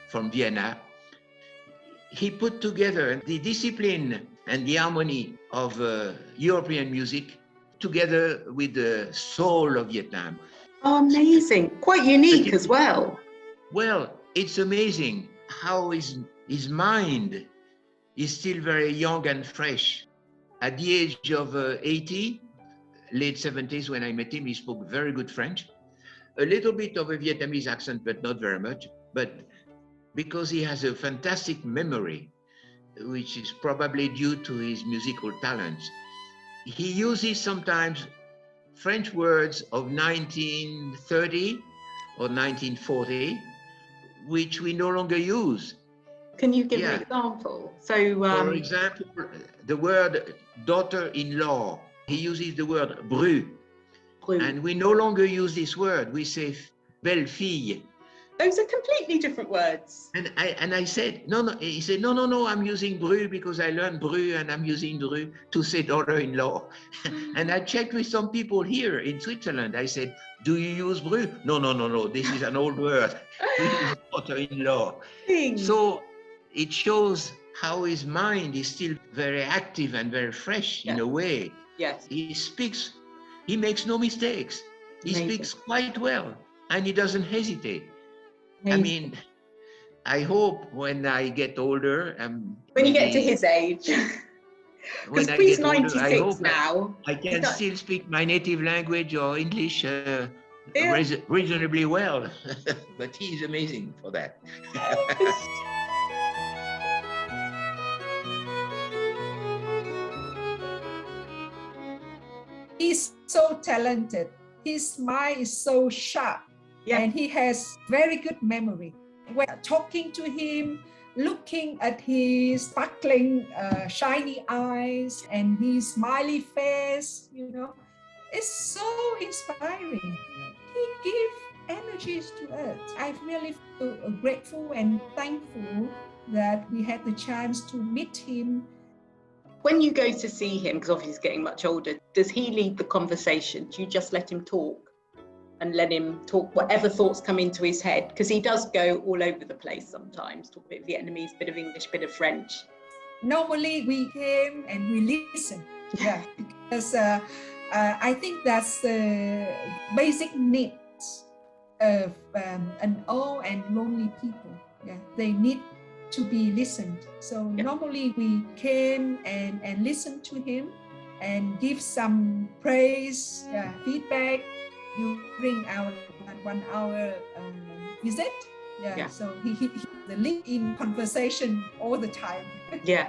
Speaker 4: from Vienna. He put together the discipline and the harmony of European music together with the soul of Vietnam.
Speaker 5: Oh, amazing. Quite unique as well.
Speaker 4: Well, it's amazing how his mind is still very young and fresh. At the age of 80, late 70s when I met him, he spoke very good French. A little bit of a Vietnamese accent, but not very much. But because he has a fantastic memory, which is probably due to his musical talents, he uses sometimes French words of 1930 or 1940, which we no longer use.
Speaker 5: Can you give an example? So,
Speaker 4: for example, the word daughter-in-law, he uses the word bru. And we no longer use this word. We say belle-fille.
Speaker 5: Those are completely different words.
Speaker 4: And I said, no. He said, no, I'm using bru because I learned bru and I'm using bru to say daughter-in-law. And I checked with some people here in Switzerland. I said, do you use bru? No, this is an old word. We use daughter-in-law. So it shows how his mind is still very active and very fresh in a way.
Speaker 5: Yes.
Speaker 4: He speaks, he makes no mistakes. He speaks quite well and he doesn't hesitate. I mean, I hope when I get older,
Speaker 5: when you get to his age,
Speaker 4: when I
Speaker 5: he's
Speaker 4: get older,
Speaker 5: 96
Speaker 4: I hope
Speaker 5: now.
Speaker 4: I can still speak my native language or English reasonably well. But he's amazing for that.
Speaker 3: He's so talented. His mind is so sharp.
Speaker 5: Yeah.
Speaker 3: And he has very good memory. When talking to him, looking at his sparkling, shiny eyes and his smiley face, it's so inspiring. He gives energies to us. I really feel grateful and thankful that we had the chance to meet him.
Speaker 5: When you go to see him, because obviously he's getting much older, does he lead the conversation? Do you just let him talk and let him talk whatever thoughts come into his head? Because he does go all over the place sometimes, talk a bit of Vietnamese, bit of English, bit of French.
Speaker 3: Normally we came and we listen, yeah, because I think that's the basic needs of an old and lonely people. Yeah, they need to be listened. So normally we came and listened to him and give some praise, feedback during our 1 hour visit. Yeah. So he the lead in conversation all the time.
Speaker 5: Yeah.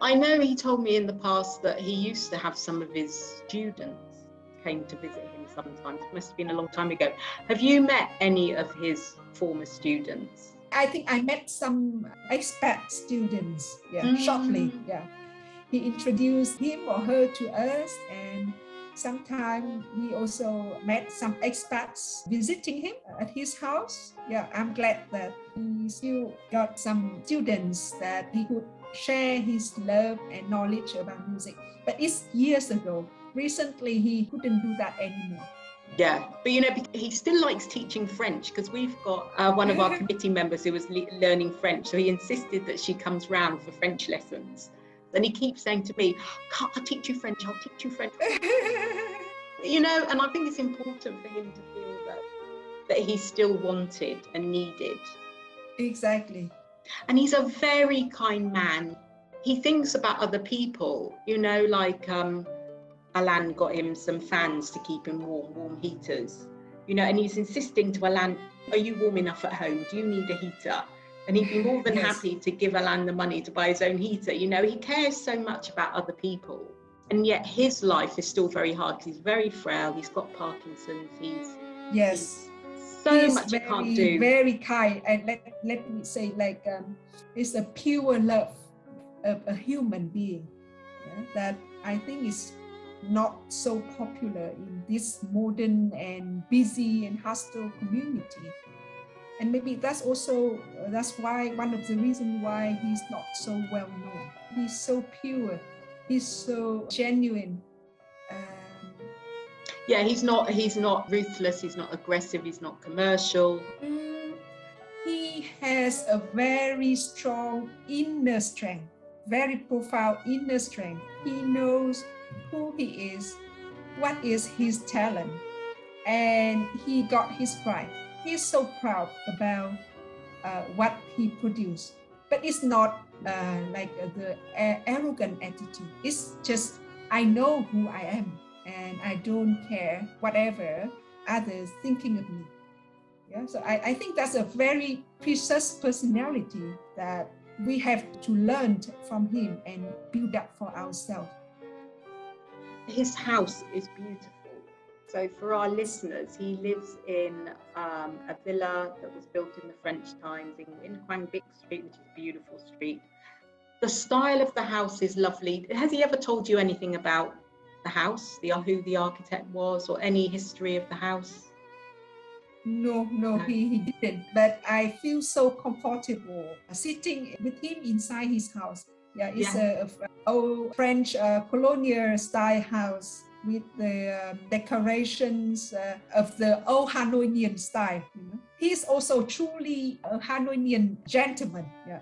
Speaker 5: I know he told me in the past that he used to have some of his students came to visit him sometimes. It must have been a long time ago. Have you met any of his former students?
Speaker 3: I think I met some expat students, shortly. Yeah. He introduced him or her to us, and sometimes we also met some expats visiting him at his house. Yeah, I'm glad that he still got some students that he could share his love and knowledge about music. But it's years ago. Recently, he couldn't do that anymore.
Speaker 5: Yeah, but you know, he still likes teaching French, because we've got one of our committee members who was learning French. So he insisted that she comes round for French lessons. And he keeps saying to me, I'll teach you French, I'll teach you French. You know, and I think it's important for him to feel that he's still wanted and needed.
Speaker 3: Exactly.
Speaker 5: And he's a very kind man. He thinks about other people, you know, like Alan got him some fans to keep him warm heaters, you know, and he's insisting to Alan, are you warm enough at home? Do you need a heater? And he'd be more than happy to give Alan the money to buy his own heater. You know, he cares so much about other people. And yet his life is still very hard because he's very frail. He's got Parkinson's. He's so much he can't do.
Speaker 3: Very kind. And let me say, like, it's a pure love of a human being, that I think is not so popular in this modern and busy and hostile community. And maybe that's why one of the reasons why he's not so well known. He's so pure, he's so genuine.
Speaker 5: Yeah, he's not ruthless, he's not aggressive, he's not commercial.
Speaker 3: He has a very strong inner strength, very profound inner strength. He knows who he is, what is his talent, and he got his pride. He's so proud about what he produced, but it's not like the arrogant attitude. It's just, I know who I am, and I don't care whatever others thinking of me. Yeah, so I think that's a very precious personality that we have to learn from him and build up for ourselves.
Speaker 5: His house is beautiful. So for our listeners, he lives in a villa that was built in the French times in Quang Bich Street, which is a beautiful street. The style of the house is lovely. Has he ever told you anything about the house, who the architect was, or any history of the house?
Speaker 3: No, he didn't. But I feel so comfortable sitting with him inside his house. Yeah, it's a old French colonial style house with the decorations of the old Hanoian style. You know? He's also truly a Hanoian gentleman. Yeah.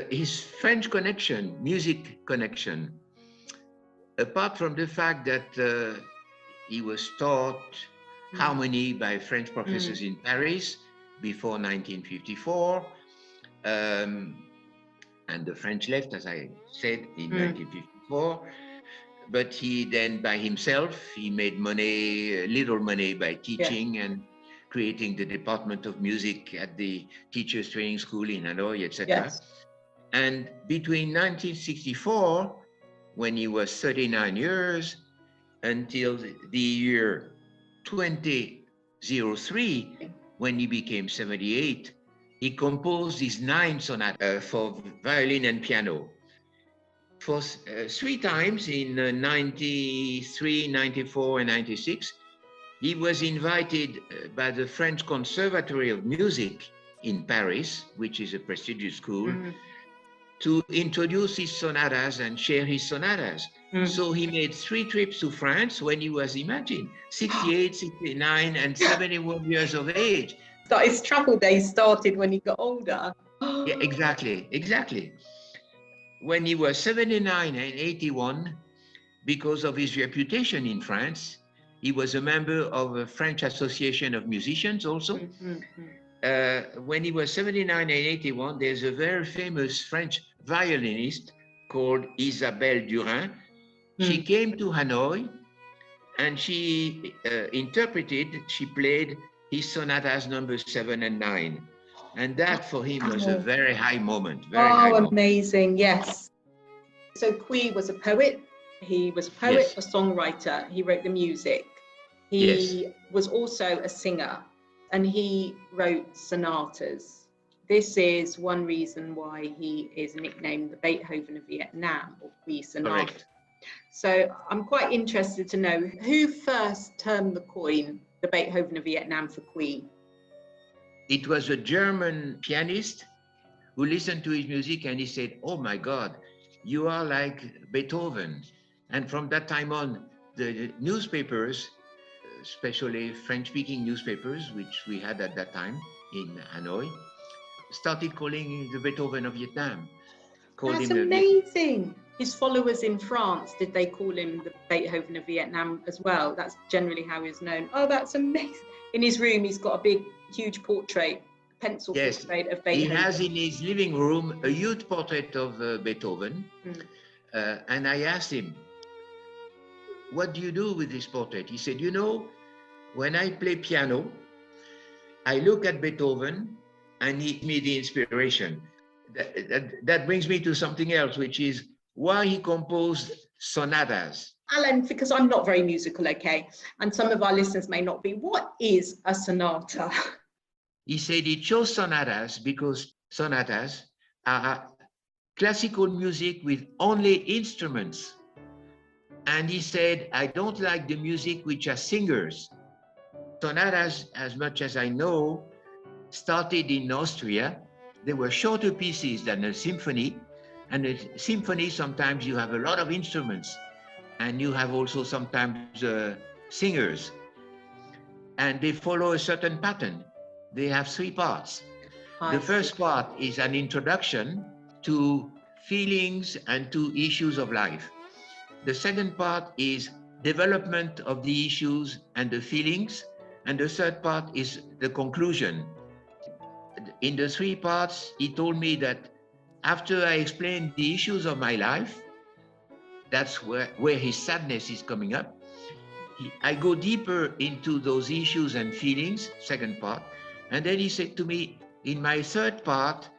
Speaker 4: His French connection, music connection, apart from the fact that he was taught harmony by French professors in Paris before 1954, and the French left, as I said, in 1954. but he then by himself, he made money, little money by teaching and creating the Department of Music at the Teachers Training School in Hanoi, etc.
Speaker 5: Yes.
Speaker 4: And between 1964, when he was 39 years, until the year 2003, when he became 78, he composed his 9 sonatas for violin and piano. For 3 times in 93, 94, and 96, he was invited by the French Conservatory of Music in Paris, which is a prestigious school, to introduce his sonatas and share his sonatas. So he made 3 trips to France when he was, imagine, 68, 69, and 71 years of age.
Speaker 5: So his travel days started when he got older.
Speaker 4: Yeah, exactly. When he was 79 and 81, because of his reputation in France, he was a member of a French Association of Musicians also. When he was 79 and 81, there's a very famous French violinist called Isabelle Durin. She came to Hanoi and she she played his sonatas number 7 and 9. And that for him was a very high moment.
Speaker 5: Amazing, yes. So Quỳ was a poet. He was a poet, a songwriter. He wrote the music. He was also a singer, and he wrote sonatas. This is one reason why he is nicknamed the Beethoven of Vietnam, or Quỳ Sonata.
Speaker 4: Correct.
Speaker 5: So I'm quite interested to know who first termed the coin the Beethoven of Vietnam for Quỳ.
Speaker 4: It was a German pianist who listened to his music and he said, "Oh my God, you are like Beethoven." And from that time on, the newspapers, especially French-speaking newspapers, which we had at that time in Hanoi, started calling him the Beethoven of Vietnam.
Speaker 5: That's amazing. His followers in France, did they call him the Beethoven of Vietnam as well? That's generally how he's known. Oh, that's amazing. In his room, he's got a big, huge portrait, pencil portrait of Beethoven.
Speaker 4: He has in his living room a huge portrait of Beethoven. And I asked him, "What do you do with this portrait?" He said, "You know, when I play piano, I look at Beethoven and he gives me the inspiration." That brings me to something else, which is why he composed sonatas.
Speaker 5: Alan, because I'm not very musical, okay, and some of our listeners may not be, what is a sonata?
Speaker 4: He said he chose sonatas because sonatas are classical music with only instruments. And he said, "I don't like the music which are singers." Sonatas, as much as I know, started in Austria. They were shorter pieces than a symphony. And a symphony, sometimes you have a lot of instruments and you have also sometimes singers. And they follow a certain pattern. They have 3 parts. The first part is an introduction to feelings and to issues of life. The second part is development of the issues and the feelings. And the third part is the conclusion. In the 3 parts, he told me that after I explained the issues of my life, that's where his sadness is coming up. I go deeper into those issues and feelings, second part. And then he said to me, in my third part,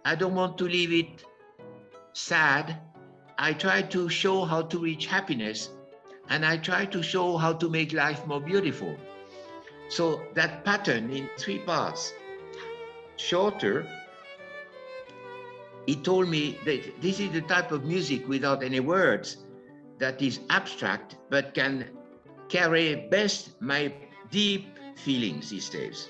Speaker 4: I don't want to leave it sad. I try to show how to reach happiness, and I try to show how to make life more beautiful. So that pattern in 3 parts, shorter, he told me that this is the type of music without any words that is abstract, but can carry best my deep feelings, he says.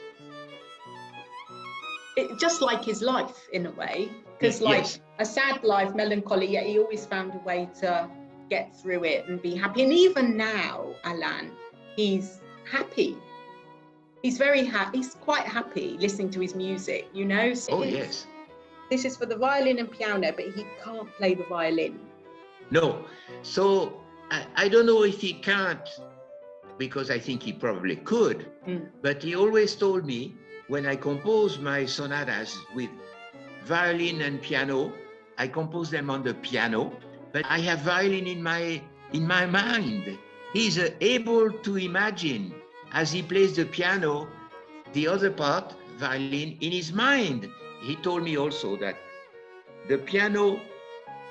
Speaker 5: Just like his life in a way, because a sad life, melancholy, yet he always found a way to get through it and be happy. And even now, Alan, he's happy. He's very happy. He's quite happy listening to his music, you know. So
Speaker 4: yes.
Speaker 5: This is for the violin and piano, but he can't play the violin.
Speaker 4: No. So I don't know if he can't, because I think he probably could. But he always told me, when I compose my sonatas with violin and piano, I compose them on the piano, but I have violin in my in my mind. He's able to imagine, as he plays the piano, the other part, violin, in his mind. He told me also that the piano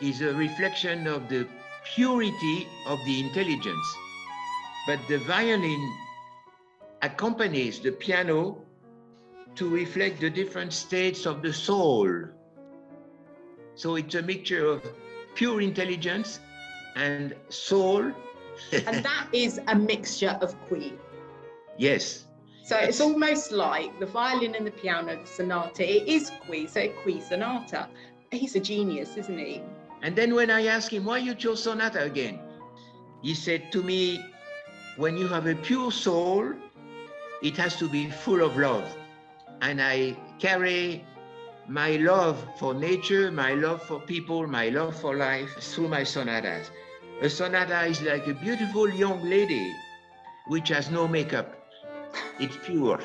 Speaker 4: is a reflection of the purity of the intelligence, but the violin accompanies the piano to reflect the different states of the soul. So it's a mixture of pure intelligence and soul.
Speaker 5: And that is a mixture of Quỳ.
Speaker 4: Yes.
Speaker 5: So it's almost like the violin and the piano, the sonata, it is Quỳ, so Quỳ sonata. He's a genius, isn't he?
Speaker 4: And then when I asked him, why you chose sonata again? He said to me, when you have a pure soul, it has to be full of love. And I carry my love for nature, my love for people, my love for life through my sonatas. A sonata is like a beautiful young lady which has no makeup. It's pure.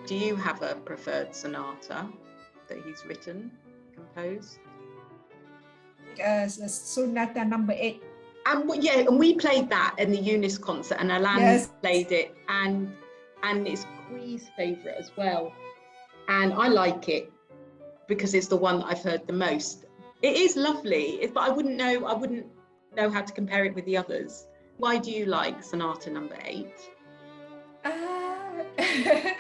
Speaker 5: Do you have a preferred sonata that he's written, composed?
Speaker 3: Sonata No.8.
Speaker 5: And we played that in the Eunice concert, and Alain
Speaker 3: Yes.
Speaker 5: played it, and it's Quý's favourite as well. And I like it because it's the one that I've heard the most. It is lovely, but I wouldn't know how to compare it with the others. Why do you like Sonata No.8?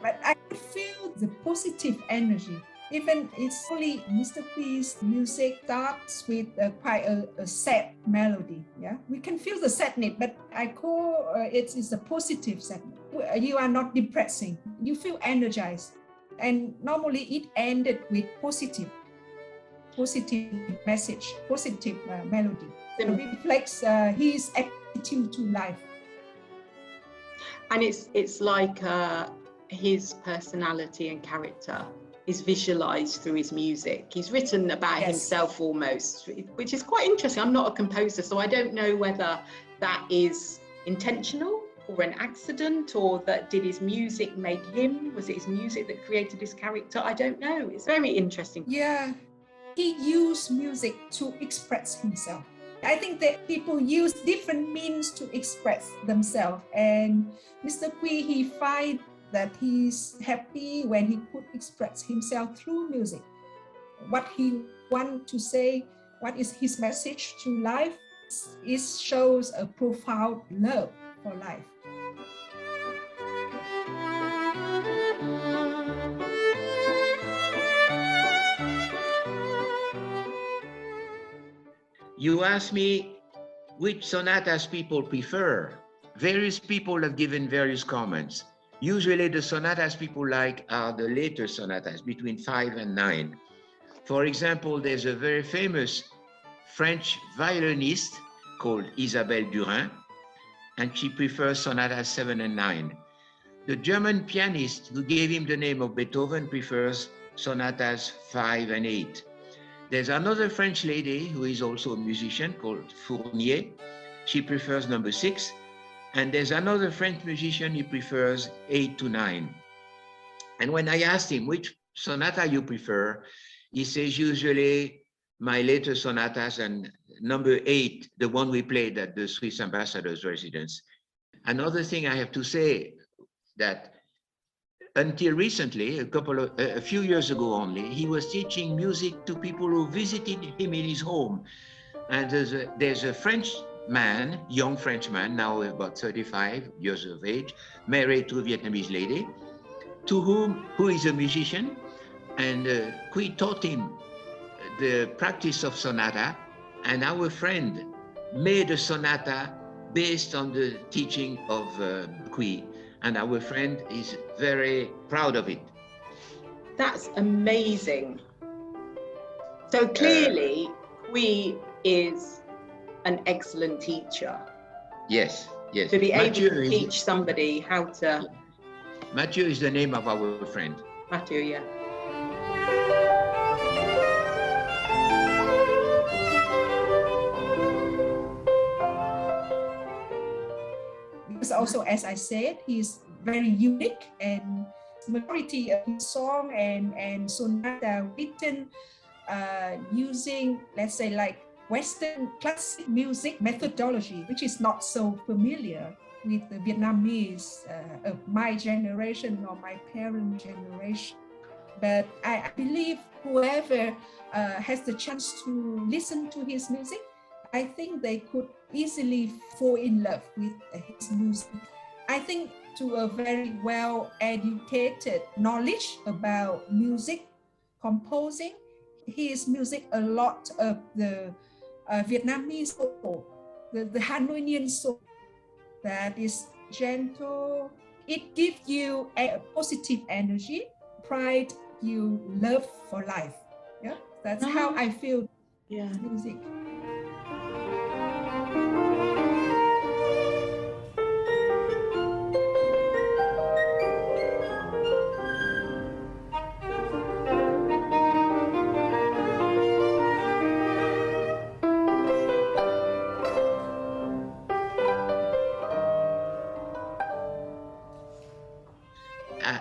Speaker 3: But I feel the positive energy. Even it's only Mr. Quý's music starts with quite a sad melody. Yeah, we can feel the sadness, but I call it is a positive sadness. You are not depressing. You feel energized, and normally it ended with positive message, positive melody. It reflects his attitude to life.
Speaker 5: And it's like his personality and character is visualized through his music. He's written about himself almost, which is quite interesting. I'm not a composer, so I don't know whether that is intentional or an accident, or that did his music make him? Was it his music that created his character? I don't know. It's very interesting.
Speaker 3: Yeah, he used music to express himself. I think that people use different means to express themselves, and Mr. Quỳ, he finds that he's happy when he could express himself through music. What he wants to say, what is his message to life, it shows a profound love for life.
Speaker 4: You ask me which sonatas people prefer. Various people have given various comments. Usually the sonatas people like are the later sonatas, between 5 and 9. For example, there's a very famous French violinist called Isabelle Durin, and she prefers sonatas 7 and 9. The German pianist who gave him the name of Beethoven prefers sonatas 5 and 8. There's another French lady who is also a musician called Fournier. She prefers number 6. And there's another French musician, he prefers 8 to 9. And when I asked him which sonata you prefer, he says usually my later sonatas and number 8, the one we played at the Swiss ambassador's residence. Another thing I have to say, that until recently, a few years ago only, he was teaching music to people who visited him in his home. And there's a French man, young French man, now about 35 years of age, married to a Vietnamese lady, who is a musician, and Quỳ taught him the practice of sonata, and our friend made a sonata based on the teaching of Quỳ, and our friend is very proud of it.
Speaker 5: That's amazing. So clearly, Quỳ is an excellent teacher.
Speaker 4: Yes, yes.
Speaker 5: To be
Speaker 4: Mathieu
Speaker 5: able to teach somebody how to...
Speaker 4: Mathieu is the name of our friend.
Speaker 5: Mathieu, yeah.
Speaker 3: also, as I said, he's very unique, and majority of his song and sonata written using, let's say, like Western classic music methodology, which is not so familiar with the Vietnamese of my generation or my parent generation. But I believe whoever has the chance to listen to his music, I think they could easily fall in love with his music. I think to a very well-educated knowledge about music composing, his music a lot of the Vietnamese soul, the Hanoian soul that is gentle. It gives you a positive energy, pride, you love for life. Yeah, that's how I feel.
Speaker 5: Yeah.
Speaker 3: Music.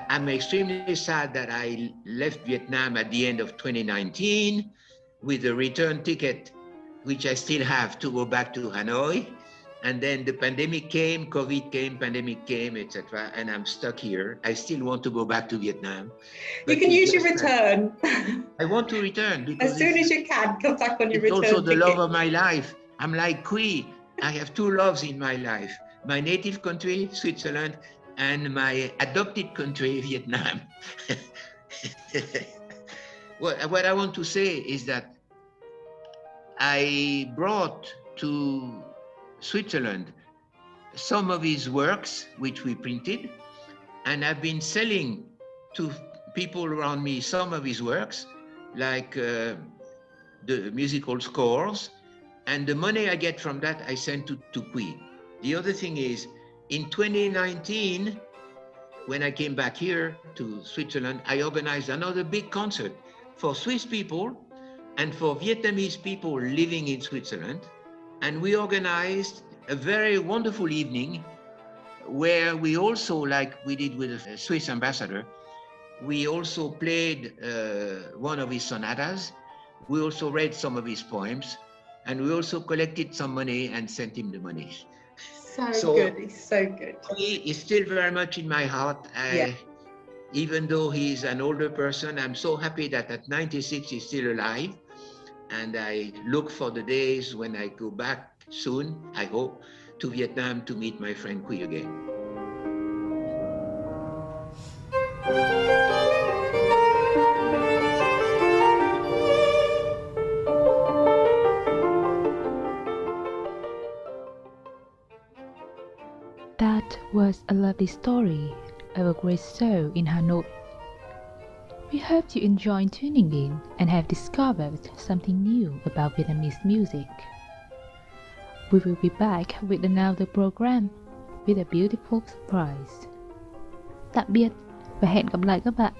Speaker 4: I'm extremely sad that I left Vietnam at the end of 2019 with a return ticket, which I still have to go back to Hanoi. And then the pandemic came, COVID came, pandemic came, etc. And I'm stuck here. I still want to go back to Vietnam.
Speaker 5: You can use your return.
Speaker 4: I want to return because
Speaker 5: as soon as you can, come back on your return
Speaker 4: it's also the
Speaker 5: ticket.
Speaker 4: love of my life. I'm like Quỳ. I have two loves in my life. My native country, Switzerland, and my adopted country, Vietnam. What I want to say is that I brought to Switzerland some of his works, which we printed, and I've been selling to people around me some of his works, like the musical scores, and the money I get from that I send to Quỳ. The other thing is, in 2019, when I came back here to Switzerland, I organized another big concert for Swiss people and for Vietnamese people living in Switzerland. And we organized a very wonderful evening where we also, like we did with the Swiss ambassador, we also played one of his sonatas. We also read some of his poems, and we also collected some money and sent him the money.
Speaker 5: So good, he's so good.
Speaker 4: He is still very much in my heart. Even though he's an older person, I'm so happy that at 96 he's still alive. And I look for the days when I go back soon, I hope, to Vietnam to meet my friend Quỳ again.
Speaker 2: That was a lovely story of a great soul in Hanoi. We hope you enjoyed tuning in and have discovered something new about Vietnamese music. We will be back with another program with a beautiful surprise. Tạm biệt và hẹn gặp lại các bạn.